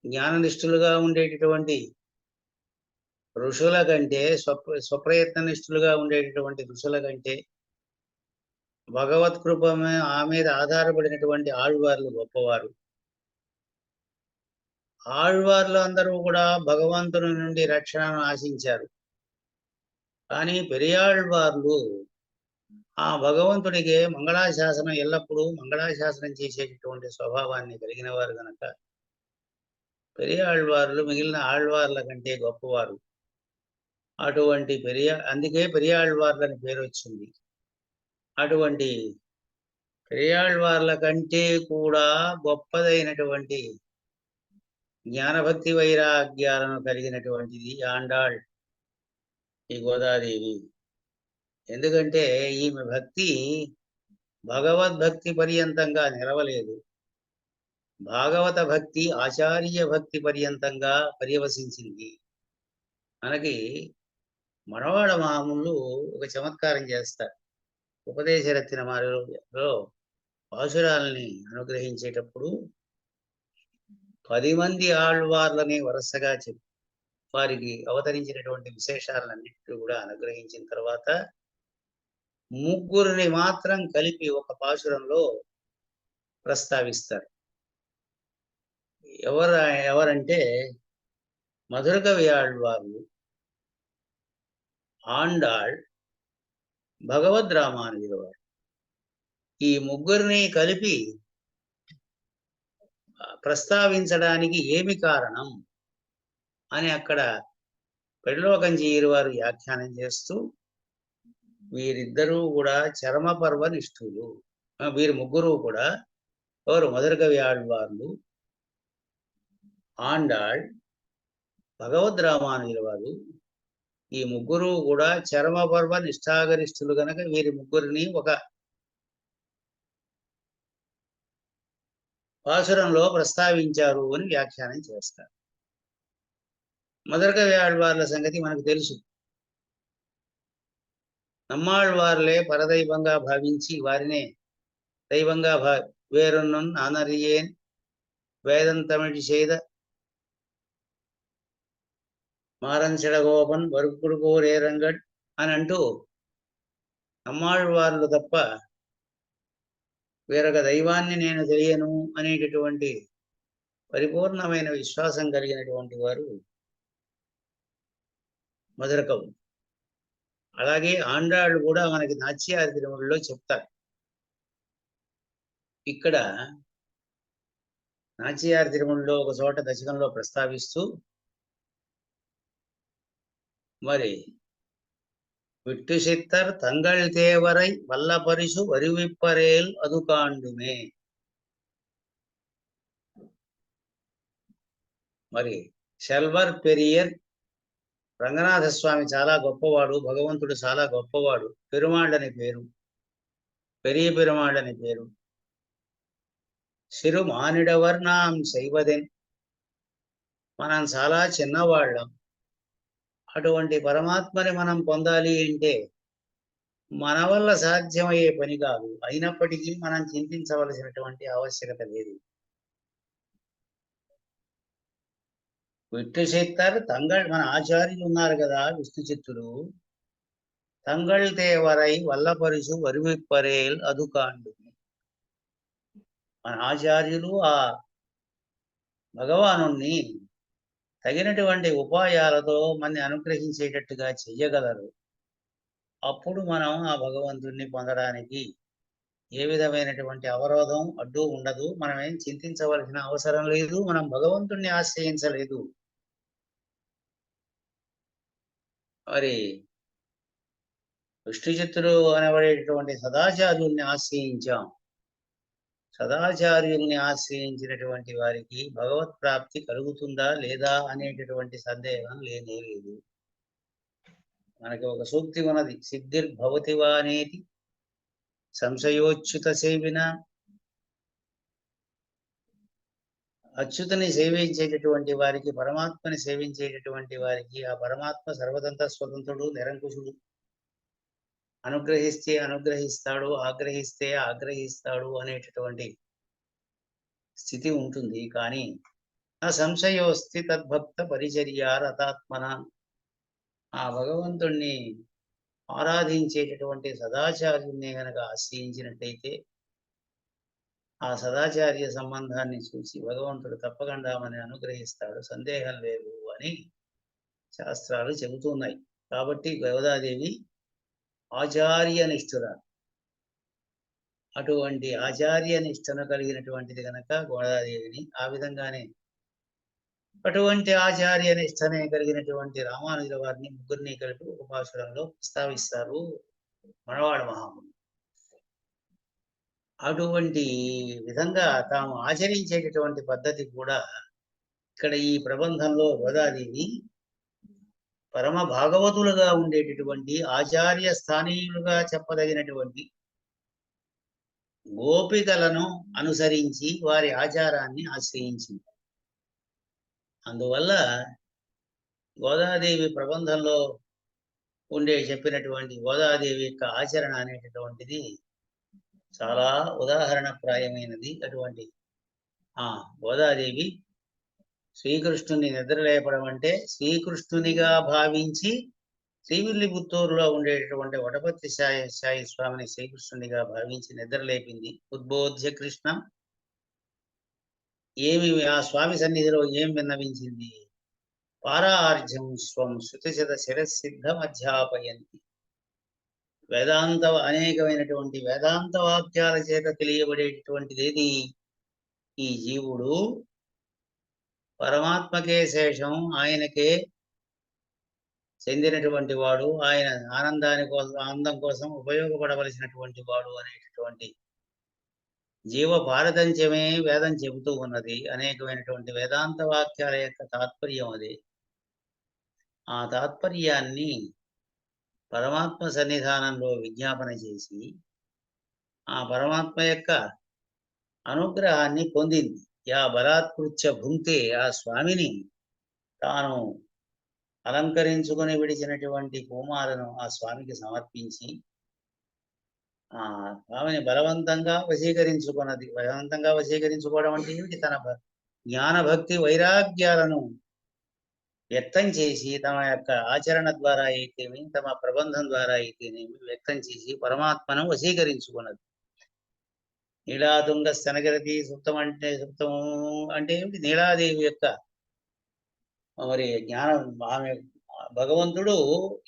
జ్ఞాననిష్ఠులుగా ఉండేటటువంటి ఋషుల కంటే, స్వప్రయత్ననిష్ఠులుగా ఉండేటటువంటి ఋషుల కంటే భగవత్ కృప మీద ఆధారపడినటువంటి ఆళ్వార్లు గొప్పవారు. ఆళ్వార్లు అందరూ కూడా భగవంతుని నుండి రక్షణను ఆశించారు. కానీ పెరియాళ్వార్లు ఆ భగవంతుడికి మంగళాశాసనం, ఎల్లప్పుడూ మంగళాశాసనం చేసేటటువంటి స్వభావాన్ని కలిగిన వారు కనుక పెరియాళ్వార్లు మిగిలిన ఆళ్వార్ల కంటే గొప్పవారు. అటువంటి అందుకే పెరియాళ్వార్లని పేరు వచ్చింది. అటువంటి పెరియాళ్వార్ల కంటే కూడా గొప్పదైనటువంటి జ్ఞానభక్తి వైరాగ్యాలను కలిగినటువంటిది ఆండాళ్, ఈ గోదాదేవి. ఎందుకంటే ఈమె భక్తి భగవద్భక్తి పర్యంతంగా నిలవలేదు. భాగవత భక్తి, ఆచార్య భక్తి పర్యంతంగా పర్యవసించింది. మనకి మనవాడ మహాములు ఒక చమత్కారం చేస్తారు. ఉపదేశరత్నమాలలో పాశురాలని అనుగ్రహించేటప్పుడు 10 మంది ఆళ్వార్లని వరుసగా చెప్పి వారికి అవతరించినటువంటి విశేషాలన్నింటినీ కూడా అనుగ్రహించిన తర్వాత 3 మాత్రం కలిపి ఒక పాశురంలో ప్రస్తావిస్తారు. ఎవరంటే మధురకవి ఆళ్వార్లు, ఆండాళ్, భగవద్ రామానుజుల వారు. ఈ 3 కలిపి ప్రస్తావించడానికి ఏమి కారణం అని అక్కడ పెళ్ళోకంజీరు వారు వ్యాఖ్యానం చేస్తూ, వీరిద్దరూ కూడా చరమపర్వ నిష్ఠులు. వీరు 3 కూడా ఎవరు? మధురకవి ఆళ్వార్లు, ఆండాళ్, భగవద్ రామానుజుల వారు. ఈ 3 కూడా చరమపర్వ నిష్ఠాగరిష్ఠులు గనక వీరి 3 ఒక పాసురంలో ప్రస్తావించారు అని వ్యాఖ్యానం చేస్తారు. మధురకవి ఆళ్వార్ల సంగతి మనకు తెలుసు. నమ్మాళ్వార్లే పరదైవంగా భావించి వారినే தெய்வங்கா வேறொன்னும் நான் அறியேன் வேதம் தமிழ் செய்த మారంచెడగోపన్ వరుకుడుకోరేరంగడ్ అని అంటూ నమ్మాళ్ళవార్లు తప్ప వేరొక దైవాన్ని నేను తెలియను అనేటటువంటి పరిపూర్ణమైన విశ్వాసం కలిగినటువంటి వారు మధుర కవులు. అలాగే ఆండాళ్ళు కూడా మనకి నాట్యాది తిరుమలలో చెప్తారు. ఇక్కడ నాట్యాది తిరుమలలో ఒక చోట దశకంలో ప్రస్తావిస్తూ మరి விட்டு சித்தர் தங்கள் தேவரை வல்ல பரிசு வருவிப்பரேல் அது காண்டுமே. మరి శల్వర్ పెరియర్ రంగనాథ స్వామి చాలా గొప్పవాడు, భగవంతుడు చాలా గొప్పవాడు. పెరుమాళ్ళని పేరు, పెరియ పెరుమాళ్ళని పేరు. సిరు మానిడవర్ నాం శైవదెన్, మనం చాలా చిన్నవాళ్ళం. అటువంటి పరమాత్మని మనం పొందాలి అంటే మన వల్ల సాధ్యమయ్యే పని కాదు. అయినప్పటికీ మనం చింతించవలసినటువంటి ఆవశ్యకత లేదు. విష్ణు చిత్తర్ తంగళ్, మన ఆచార్యులు ఉన్నారు కదా విష్ణు చిత్తుడు, తంగళ్ తేవరై వల్లపరుసు వరివిప్పరేల్ అదుకాండు. మన ఆచార్యులు ఆ భగవానుణ్ణి తగినటువంటి ఉపాయాలతో మనని అనుగ్రహించేటట్టుగా చెయ్యగలరు. అప్పుడు మనం ఆ భగవంతుణ్ణి పొందడానికి ఏ విధమైనటువంటి అవరోధం అడ్డు ఉండదు. మనం ఏం చింతించవలసిన అవసరం లేదు. మనం భగవంతుణ్ణి ఆశ్రయించలేదు. మరి విష్ణు చిత్తుడు అనబడేటటువంటి సదాచార్యుల్ని ఆశ్రయించాం. సదాచార్యుల్ని ఆశ్రయించినటువంటి వారికి భగవత్ ప్రాప్తి కలుగుతుందా లేదా అనేటటువంటి సందేహం లేనే లేదు. మనకి ఒక సూక్తి ఉన్నది, సిద్ధిర్భవతివా అనేది సంశయోచ్యుత సేవిన. అచ్యుతని సేవించేటటువంటి వారికి, పరమాత్మని సేవించేటటువంటి వారికి ఆ పరమాత్మ సర్వతంత్ర స్వతంత్రుడు, నిరంకుశుడు. అనుగ్రహిస్తే అనుగ్రహిస్తాడు, ఆగ్రహిస్తే ఆగ్రహిస్తాడు అనేటటువంటి స్థితి ఉంటుంది. కానీ ఆ సంశయోస్తి తద్భక్త పరిచర్య రతాత్మన, ఆ భగవంతుణ్ణి ఆరాధించేటటువంటి సదాచార్యుణ్ణి గనక ఆశ్రయించినట్టయితే ఆ సదాచార్య సంబంధాన్ని చూసి భగవంతుడు తప్పకుండా మనని అనుగ్రహిస్తాడు, సందేహం లేదు అని శాస్త్రాలు చెబుతున్నాయి. కాబట్టి గోదాదేవి ఆచార్య నిష్ఠుర. అటువంటి ఆచార్య నిష్ఠను కలిగినటువంటిది కనుక గోదాదేవిని ఆ విధంగానే అటువంటి ఆచార్య నిష్ఠనే కలిగినటువంటి రామానుజుల వారిని ముగ్గురిని కలిపి ఒక పాశురంలో ప్రస్తావిస్తారు మనవాడ మహాముని. అటువంటి విధంగా తాము ఆచరించేటటువంటి పద్ధతి కూడా ఇక్కడ ఈ ప్రబంధంలో గోదాదేవి పరమ భాగవతులుగా ఉండేటటువంటి ఆచార్య స్థానీయులుగా చెప్పదగినటువంటి గోపికలను అనుసరించి వారి ఆచారాన్ని ఆశ్రయించింది. అందువల్ల గోదాదేవి ప్రబంధంలో చెప్పినటువంటి గోదాదేవి యొక్క ఆచరణ అనేటటువంటిది చాలా ఉదాహరణప్రాయమైనది. అటువంటి గోదాదేవి శ్రీకృష్ణుని నిద్రలేపడం అంటే శ్రీకృష్ణునిగా భావించి శ్రీవిల్లిపుత్తూరులో ఉండేటటువంటి వటపత్రి సాయి స్వామిని శ్రీకృష్ణునిగా భావించి నిద్రలేపింది. ఉద్బోధ్య కృష్ణం, ఏమి ఆ స్వామి సన్నిధిలో ఏం విన్నవించింది? పారార్జం స్వం శృతిశత శిరసిద్ధం అధ్యాపయంతి. అనేకమైనటువంటి వేదాంత వాక్యాల చేత తెలియబడేటటువంటిది ఏది? ఈ జీవుడు పరమాత్మకే శేషం, ఆయనకే చెందినటువంటి వాడు, ఆయన ఆనందం కోసం ఉపయోగపడవలసినటువంటి వాడు అనేటటువంటి జీవ పారతంత్యమే వేదం చెబుతూ ఉన్నది. అనేకమైనటువంటి వేదాంత వాక్యాల యొక్క తాత్పర్యం అది. ఆ తాత్పర్యాన్ని పరమాత్మ సన్నిధానంలో విజ్ఞాపన చేసి ఆ పరమాత్మ యొక్క అనుగ్రహాన్ని పొందింది. యా బలాత్కృత్య భుంక్తే, ఆ స్వామిని తాను అలంకరించుకొని విడిచినటువంటి పూమాలను ఆ స్వామికి సమర్పించి ఆమెని బలవంతంగా వశీకరించుకున్నది. బలవంతంగా వశీకరించుకోవడం అంటే ఏమిటి? తన జ్ఞాన భక్తి వైరాగ్యాలను వ్యక్తం చేసి తమ యొక్క ఆచరణ ద్వారా అయితేనేమి, తమ ప్రబంధం ద్వారా అయితేనేమి వ్యక్తం చేసి పరమాత్మను వశీకరించుకున్నది. నీలాతుంగ స్తనగిరతి సుప్తం అంటే ఏమిటి? నీలాదేవి యొక్క మరి జ్ఞానం, ఆమె భగవంతుడు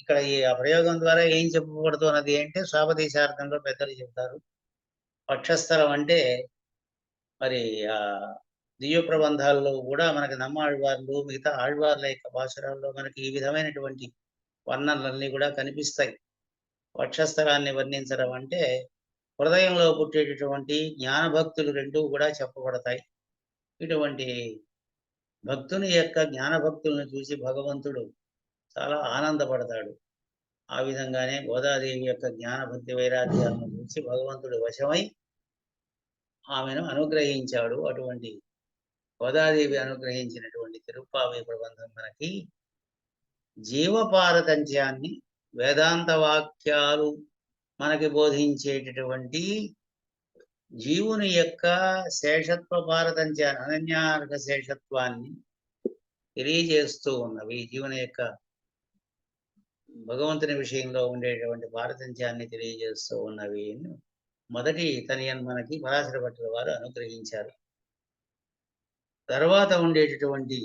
ఇక్కడ ఈ ప్రయోగం ద్వారా ఏం చెప్పబడుతున్నది అంటే, స్వాపదేశార్థంలో పెద్దలు చెప్తారు. పక్షస్థలం అంటే మరి ఆ దివ్య ప్రబంధాల్లో కూడా మనకి నమ్మ ఆళ్వార్లు, మిగతా ఆళ్వార్ల యొక్క భాషలలో మనకి ఈ విధమైనటువంటి వర్ణనలన్నీ కూడా కనిపిస్తాయి. వక్షస్థలాన్ని వర్ణించడం అంటే హృదయంలో పుట్టేటటువంటి జ్ఞానభక్తులు రెండూ కూడా చెప్పబడతాయి. ఇటువంటి భక్తుని యొక్క జ్ఞానభక్తులను చూసి భగవంతుడు చాలా ఆనందపడతాడు. ఆ విధంగానే గోదాదేవి యొక్క జ్ఞానభక్తి వైరాగ్యాలను చూసి భగవంతుడు వశమై ఆమెను అనుగ్రహించాడు. అటువంటి గోదాదేవి అనుగ్రహించినటువంటి తిరుప్పావై ప్రబంధం మనకి జీవపారతంత్యాన్ని, వేదాంత వాక్యాలు మనకి బోధించేటటువంటి జీవుని యొక్క శేషత్వ పారతంత్యాన్ని, అనన్యార్హ శేషత్వాన్ని తెలియజేస్తూ ఉన్నవి. జీవుని యొక్క భగవంతుని విషయంలో ఉండేటువంటి పారతంత్యాన్ని తెలియజేస్తూ ఉన్నవి. మొదటి తనయన్ మనకి పరాశర భట్టుల వారు అనుగ్రహించారు. తర్వాత ఉండేటటువంటి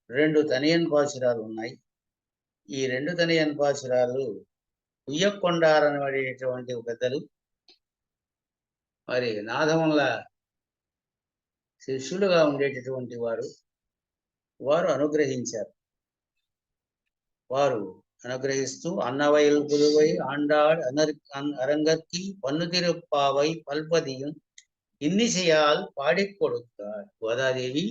2 తనయన్ పాశురాలు ఉన్నాయి. ఈ 2 తనయన్ పాశురాలు ఉయ్యకొండారనబడేటువంటి పెద్దలు మరి నాదముల శిష్యులుగా ఉండేటటువంటి వారు అనుగ్రహించారు. వారు అనుగ్రహిస్తూ అన్నవయల్ పుదువై ఆండాళ్ అరంగత్తి పన్ను తిరుప్పావై పల్పదియం ఇన్నిశయాల్ పాడికొడుతాడు. గోదాదేవి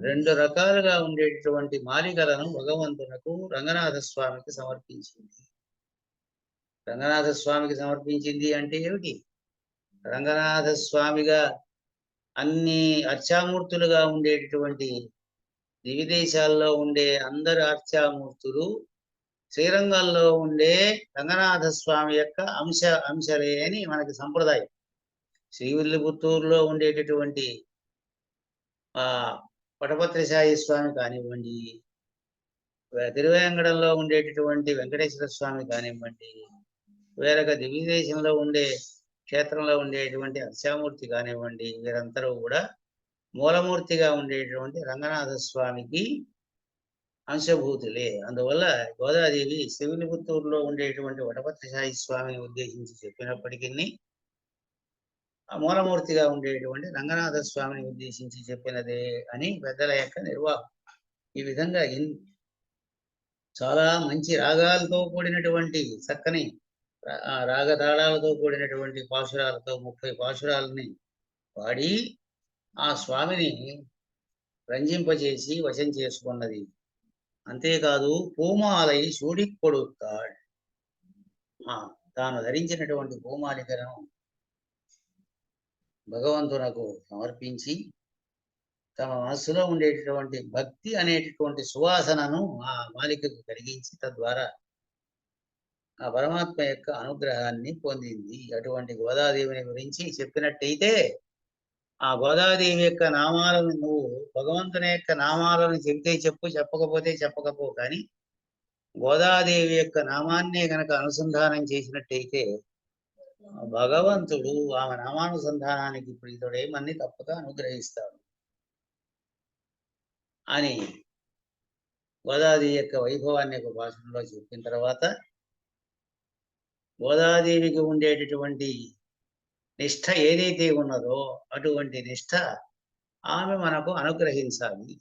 2 రకాలుగా ఉండేటటువంటి మాలికలను భగవంతునకు రంగనాథ స్వామికి సమర్పించింది. రంగనాథ స్వామికి సమర్పించింది అంటే ఏమిటి? రంగనాథ స్వామిగా అన్ని అర్చామూర్తులుగా ఉండేటటువంటి దివిదేశాల్లో ఉండే అందరు అర్చామూర్తులు శ్రీరంగంలో ఉండే రంగనాథ స్వామి యొక్క అంశలే అని మనకి సంప్రదాయం. శ్రీవిల్లిపుత్తూరులో ఉండేటటువంటి పటభద్రశాయి స్వామి కానివ్వండి, తిరువేంకటంలో ఉండేటటువంటి వెంకటేశ్వర స్వామి కానివ్వండి, వేరొక దివ్యదేశంలో ఉండే క్షేత్రంలో ఉండేటువంటి అర్చామూర్తి కానివ్వండి, వీరందరూ కూడా మూలమూర్తిగా ఉండేటువంటి రంగనాథ స్వామికి అంశభూతులే. అందువల్ల గోదాదేవి శ్రీవిల్లిపుత్తూరులో ఉండేటువంటి వటభద్రశాయి స్వామిని ఉద్దేశించి చెప్పినప్పటికీ ఆ మూలమూర్తిగా ఉండేటువంటి రంగనాథ స్వామిని ఉద్దేశించి చెప్పినదే అని పెద్దల యొక్క నిర్వాహం. ఈ విధంగా చాలా మంచి రాగాలతో కూడినటువంటి చక్కని రాగతాళాలతో కూడినటువంటి పాశురాలతో 30 పాశురాలని పాడి ఆ స్వామిని రంజింపజేసి వశం చేసుకున్నది. అంతేకాదు పూమాలై చూడికొడుతాడు. తాను ధరించినటువంటి పూమాలికలను భగవంతునకు సమర్పించి తమ మనస్సులో ఉండేటటువంటి భక్తి అనేటటువంటి సువాసనను ఆ మాలికకు కలిగించి తద్వారా ఆ పరమాత్మ యొక్క అనుగ్రహాన్ని పొందింది. అటువంటి గోదాదేవిని గురించి చెప్పినట్టయితే ఆ గోదాదేవి యొక్క నామాలను నువ్వు భగవంతుని యొక్క నామాలను చెబితే చెప్పు, చెప్పకపోతే చెప్పకపో, కానీ గోదాదేవి యొక్క నామాన్నే గనక అనుసంధానం చేసినట్టయితే భగవంతుడు ఆమె నామానుసంధానానికి ప్రీతుడేమన్ని తప్పక అనుగ్రహిస్తాడు అని గోదాదేవి యొక్క వైభవాన్ని ఒక భాషలో చెప్పిన తర్వాత గోదాదేవికి ఉండేటటువంటి నిష్ఠ ఏదైతే ఉన్నదో అటువంటి నిష్ఠ ఆమె మనకు అనుగ్రహించాలి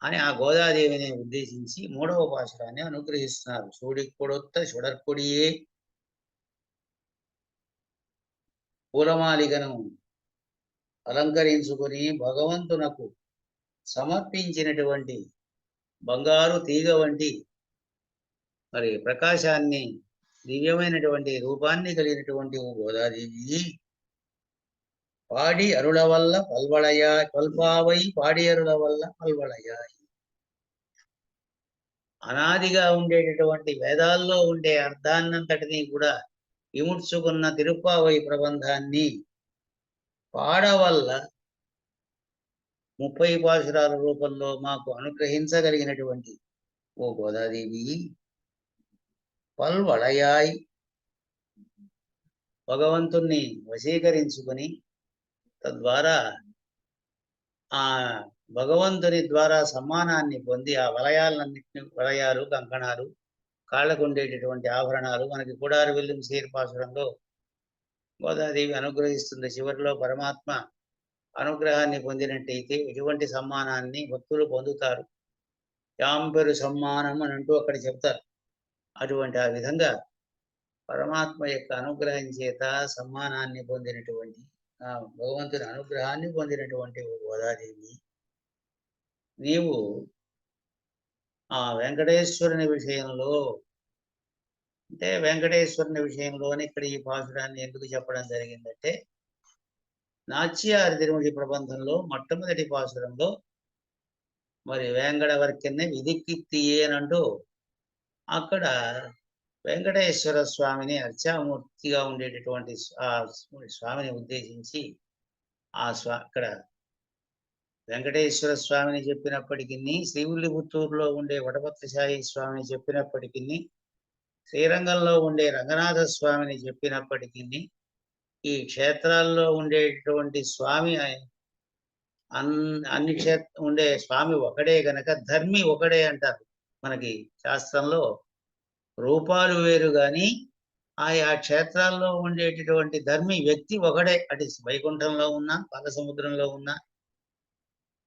అని ఆ గోదాదేవిని ఉద్దేశించి 3వ పాశురాన్ని అనుగ్రహిస్తున్నారు. చూడికొడొత్త చుడర్కొడియే పూలమాలికను అలంకరించుకొని భగవంతునకు సమర్పించినటువంటి బంగారు తీగ వంటి మరి ప్రకాశాన్ని, దివ్యమైనటువంటి రూపాన్ని కలిగినటువంటి గోదాదేవి పాడి అరుల వల్ల పల్పావై పాడి అరుల వల్ల పల్వళయాయి. అనాదిగా ఉండేటటువంటి వేదాల్లో ఉండే అర్థాన్నంతటినీ కూడా ఇముడ్చుకున్న తిరుప్పావై ప్రబంధాన్ని పాడవల్ల 30 పాశురాల రూపంలో మాకు అనుగ్రహించగలిగినటువంటి ఓ గోదాదేవి, పల్వళయాయ్ భగవంతుణ్ణి వశీకరించుకొని తద్వారా ఆ భగవంతుని ద్వారా సమ్మానాన్ని పొంది ఆ వలయాలన్నింటినీ, వలయాలు, కంకణాలు, కాళ్ళకు ఉండేటటువంటి ఆభరణాలు మనకి కుడారు వెల్లుం శీర్పాసురంలో గోదాదేవి అనుగ్రహిస్తుంది. చివరిలో పరమాత్మ అనుగ్రహాన్ని పొందినట్టయితే ఎటువంటి సమ్మానాన్ని భక్తులు పొందుతారు, యాంపెరు సమ్మానం అని అంటూ అక్కడ చెప్తారు. అటువంటి ఆ విధంగా పరమాత్మ యొక్క అనుగ్రహం చేత సమ్మానాన్ని పొందినటువంటి, ఆ భగవంతుని అనుగ్రహాన్ని పొందినటువంటి గోదాదేవి, నీవు ఆ వెంకటేశ్వరుని విషయంలో, అంటే వెంకటేశ్వరుని విషయంలోనే ఇక్కడ ఈ పాసురాన్ని ఎందుకు చెప్పడం జరిగిందంటే, నాచ్యారి తిరుమడి ప్రబంధంలో మొట్టమొదటి పాసురంలో మరి వేంకటవర్కెన్నే విధిక్కిత్తియే అని అంటూ అక్కడ వెంకటేశ్వర స్వామిని అర్చామూర్తిగా ఉండేటటువంటి ఆ స్వామిని ఉద్దేశించి అక్కడ వెంకటేశ్వర స్వామిని చెప్పినప్పటికీ, శ్రీవిల్లిపుత్తూరులో ఉండే వటపత్రశాయి స్వామిని చెప్పినప్పటికీ, శ్రీరంగంలో ఉండే రంగనాథ స్వామిని చెప్పినప్పటికీ, ఈ క్షేత్రాల్లో ఉండేటువంటి స్వామి అన్ని ఉండే స్వామి ఒకడే గనక ధర్మి ఒకడే అంటారు. మనకి శాస్త్రంలో రూపాలు వేరు గాని ఆయా క్షేత్రాల్లో ఉండేటటువంటి ధర్మి వ్యక్తి ఒకడే. అటు వైకుంఠంలో ఉన్న, పాలసముద్రంలో ఉన్న,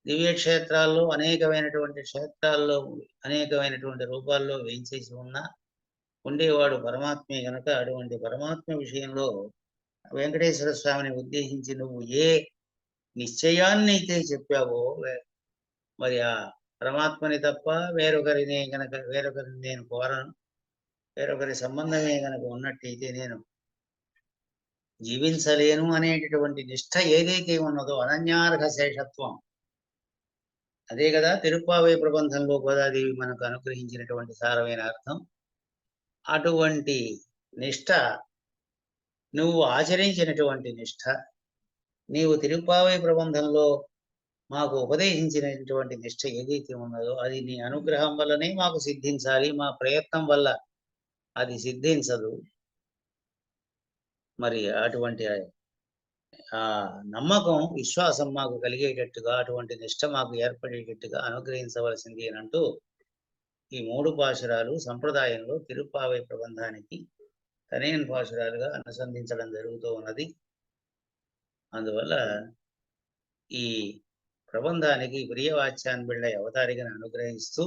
దివ్యక్షేత్రాల్లో అనేకమైనటువంటి క్షేత్రాల్లో అనేకమైనటువంటి రూపాల్లో వేయించేసి ఉన్న ఉండేవాడు పరమాత్మే గనక, అటువంటి పరమాత్మ విషయంలో వెంకటేశ్వర స్వామిని ఉద్దేశించి నువ్వు ఏ నిశ్చయాన్ని అయితే చెప్పావో, మరి ఆ పరమాత్మని తప్ప వేరొకరిని నేను కోరను, వేరొకరి సంబంధమే గనక ఉన్నట్టయితే నేను జీవించలేను అనేటటువంటి నిష్ఠ ఏదైతే ఉన్నదో, అనన్యార్హ శేషత్వం, అదే కదా తిరుప్పావై ప్రబంధంలో గోదాదేవి మనకు అనుగ్రహించినటువంటి సారమైన అర్థం. అటువంటి నిష్ఠ, నువ్వు ఆచరించినటువంటి నిష్ఠ, నీవు తిరుప్పావై ప్రబంధంలో మాకు ఉపదేశించినటువంటి నిష్ఠ ఏదైతే ఉన్నదో అది నీ అనుగ్రహం వల్లనే మాకు సిద్ధించాలి, మా ప్రయత్నం వల్ల అది సిద్ధించదు. మరి అటువంటి ఆ నమ్మకం, విశ్వాసం మాకు కలిగేటట్టుగా, అటువంటి నిష్ఠ మాకు ఏర్పడేటట్టుగా అనుగ్రహించవలసింది అని అంటూ ఈ 3 పాశురాలు సంప్రదాయంలో తిరుప్పావై ప్రబంధానికి తనయన్ పాశురాలుగా అనుసంధించడం జరుగుతూ ఉన్నది. అందువల్ల ఈ ప్రబంధానికి ప్రియవాచ్యాన్ బిళ్ళ అవతారికను అనుగ్రహిస్తూ,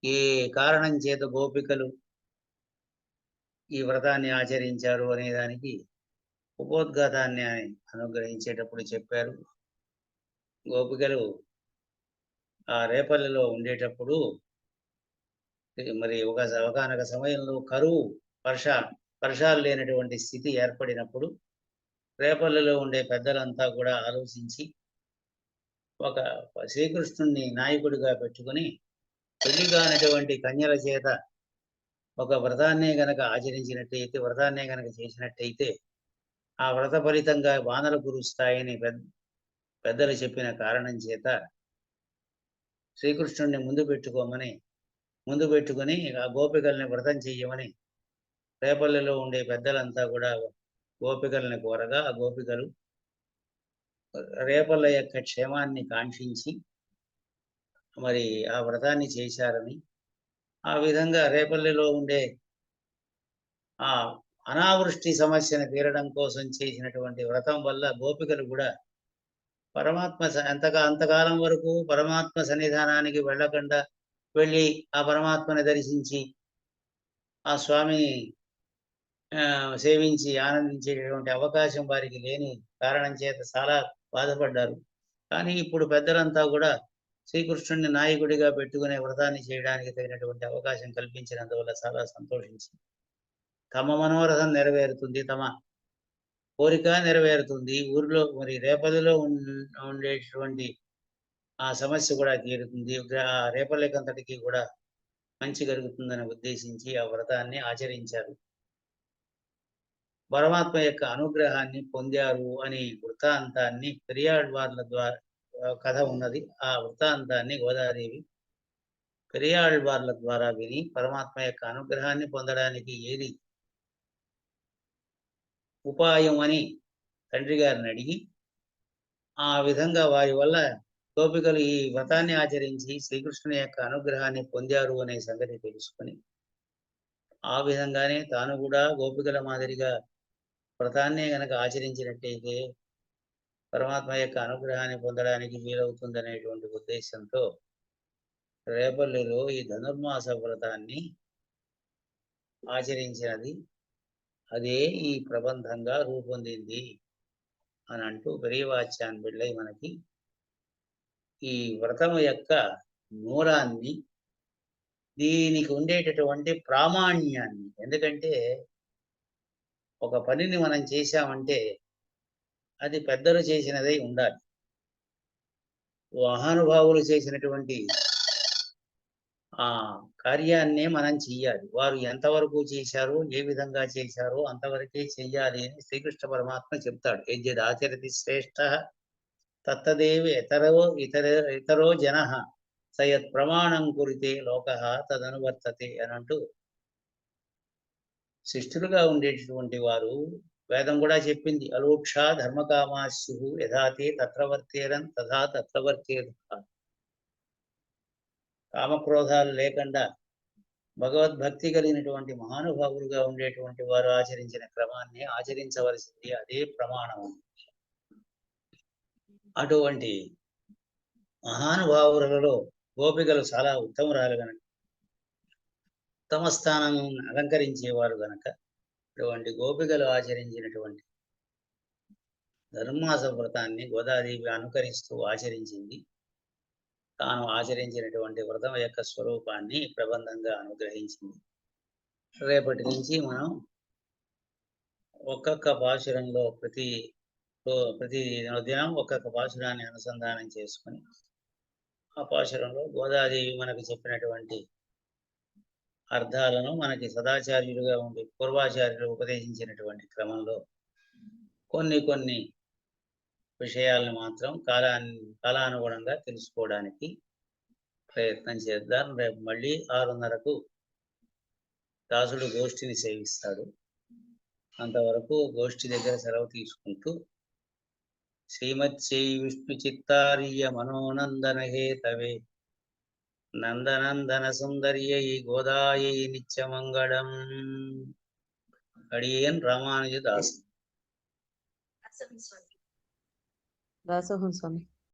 ఏ కారణం చేత గోపికలు ఈ వ్రతాన్ని ఆచరించారు అనే దానికి ఉపోద్ఘాతాన్ని అనుగ్రహించేటప్పుడు చెప్పారు. గోపికలు ఆ రేపల్లిలో ఉండేటప్పుడు మరి ఒకనొక సమయంలో కరువు, వర్షాలు లేనటువంటి స్థితి ఏర్పడినప్పుడు రేపల్లిలో ఉండే పెద్దలంతా కూడా ఆలోచించి ఒక శ్రీకృష్ణుణ్ణి నాయకుడిగా పెట్టుకుని పెళ్లి కానటువంటి కన్యల చేత ఒక వ్రతాన్నే గనక ఆచరించినట్టయితే, వ్రతాన్నే గనక చేసినట్టయితే ఆ వ్రత ఫలితంగా వానలు కురుస్తాయని పెద్దలు చెప్పిన కారణం చేత శ్రీకృష్ణుడిని ముందు పెట్టుకొని ఆ గోపికల్ని వ్రతం చెయ్యమని రేపల్లిలో ఉండే పెద్దలంతా కూడా గోపికల్ని కోరగా, ఆ గోపికలు రేపల్ల యొక్క క్షేమాన్ని కాంక్షించి మరి ఆ వ్రతాన్ని చేశారని, ఆ విధంగా రేపల్లిలో ఉండే ఆ అనావృష్టి సమస్యను తీరడం కోసం చేసినటువంటి వ్రతం వల్ల గోపికలు కూడా పరమాత్మ అంతకాలం వరకు పరమాత్మ సన్నిధానానికి వెళ్ళి ఆ పరమాత్మని దర్శించి ఆ స్వామిని సేవించి ఆనందించేటటువంటి అవకాశం వారికి లేని కారణం చేత చాలా బాధపడ్డారు. కానీ ఇప్పుడు పెద్దలంతా కూడా శ్రీకృష్ణుడిని నాయకుడిగా పెట్టుకునే వ్రతాన్ని చేయడానికి తగినటువంటి అవకాశం కల్పించినందువల్ల చాలా సంతోషించి తమ మనోరథం నెరవేరుతుంది, తమ కోరిక నెరవేరుతుంది, ఊరిలో మరి రేపల్లిలో ఉండేటువంటి ఆ సమస్య కూడా తీరుతుంది, రేపల్లికంతటికి కూడా మంచి కలుగుతుందని ఉద్దేశించి ఆ వ్రతాన్ని ఆచరించారు. పరమాత్మ యొక్క అనుగ్రహాన్ని పొందారు అనే వృత్తాంతాన్ని పెరియాళ్వార్ల ద్వారా కథ ఉన్నది. ఆ వృత్తాంతాన్ని గోదాదేవి పెరియాళ్వార్ల ద్వారా విని పరమాత్మ యొక్క అనుగ్రహాన్ని పొందడానికి ఏది ఉపాయం అని తండ్రి గారిని అడిగి, ఆ విధంగా వారి వల్ల గోపికలు ఈ వ్రతాన్ని ఆచరించి శ్రీకృష్ణుని యొక్క అనుగ్రహాన్ని పొందారు అనే సంగతి తెలుసుకొని, ఆ విధంగానే తాను కూడా గోపికల మాదిరిగా వ్రతాన్నే గనక ఆచరించినట్టయితే పరమాత్మ యొక్క అనుగ్రహాన్ని పొందడానికి వీలవుతుందనేటువంటి ఉద్దేశంతో రేపల్లిలో ఈ ధనుర్మాస వ్రతాన్ని ఆచరించినది. అదే ఈ ప్రబంధంగా రూపొందింది అని అంటూ పెరియవాచ్యాన్ని బిళ్ళై మనకి ఈ వ్రతము యొక్క మూలాన్ని, దీనికి ఉండేటటువంటి ప్రామాణ్యాన్ని, ఎందుకంటే ఒక పనిని మనం చేశామంటే అది పెద్దలు చేసినదై ఉండాలి. మహానుభావులు చేసినటువంటి ఆ కార్యాన్నే మనం చెయ్యాలి. వారు ఎంతవరకు చేశారో, ఏ విధంగా చేశారో అంతవరకే చెయ్యాలి అని శ్రీకృష్ణ పరమాత్మ చెప్తాడు. యజ్జదాచరతి శ్రేష్ఠ తత్తదేవి ఇతరో జన సయత్ ప్రమాణం కురితే లోక తదనువర్తతే అని అంటూ, శిష్టులుగా ఉండేటటువంటి వారు వేదం కూడా చెప్పింది, అలోక్ష ధర్మకామాస్యు యథాతే తత్రవర్తేరన్ తథా తత్రవర్తేరు. కామక్రోధాలు లేకుండా భగవద్భక్తి కలిగినటువంటి మహానుభావులుగా ఉండేటువంటి వారు ఆచరించిన క్రమాన్ని ఆచరించవలసింది, అదే ప్రమాణం. అటువంటి మహానుభావులలో గోపికలు చాలా ఉత్తమురాలు గనక, ఉత్తమ స్థానం అలంకరించేవారు గనక, అటువంటి గోపికలు ఆచరించినటువంటి ధనుర్మాస వ్రతాన్ని గోదాదేవి అనుకరిస్తూ ఆచరించింది. తాను ఆచరించినటువంటి వ్రతం యొక్క స్వరూపాన్ని ప్రబంధంగా అనుగ్రహించింది. రేపటి నుంచి మనం ఒక్కొక్క పాశురంలో ప్రతి దినం ఒక్కొక్క పాశురాన్ని అనుసంధానం చేసుకొని, ఆ పాశురంలో గోదాదేవి మనకు చెప్పినటువంటి అర్థాలను మనకి సదాచార్యులుగా ఉండి పూర్వాచార్యులు ఉపదేశించినటువంటి క్రమంలో కొన్ని విషయాలను మాత్రం కాలానుగుణంగా తెలుసుకోవడానికి ప్రయత్నం చేద్దాం. రేపు మళ్ళీ 6:30కు దాసుడు గోష్ఠిని సేవిస్తాడు. అంతవరకు గోష్ఠి దగ్గర సెలవు తీసుకుంటూ, శ్రీమత్సై విష్ణు చిత్తార్య మనోనందన హేతవే నందనందన సుందర్యై గోదాయై నిత్యమంగళం. అడియన్ రామానుజదాసు. దాసోహం స్వామి.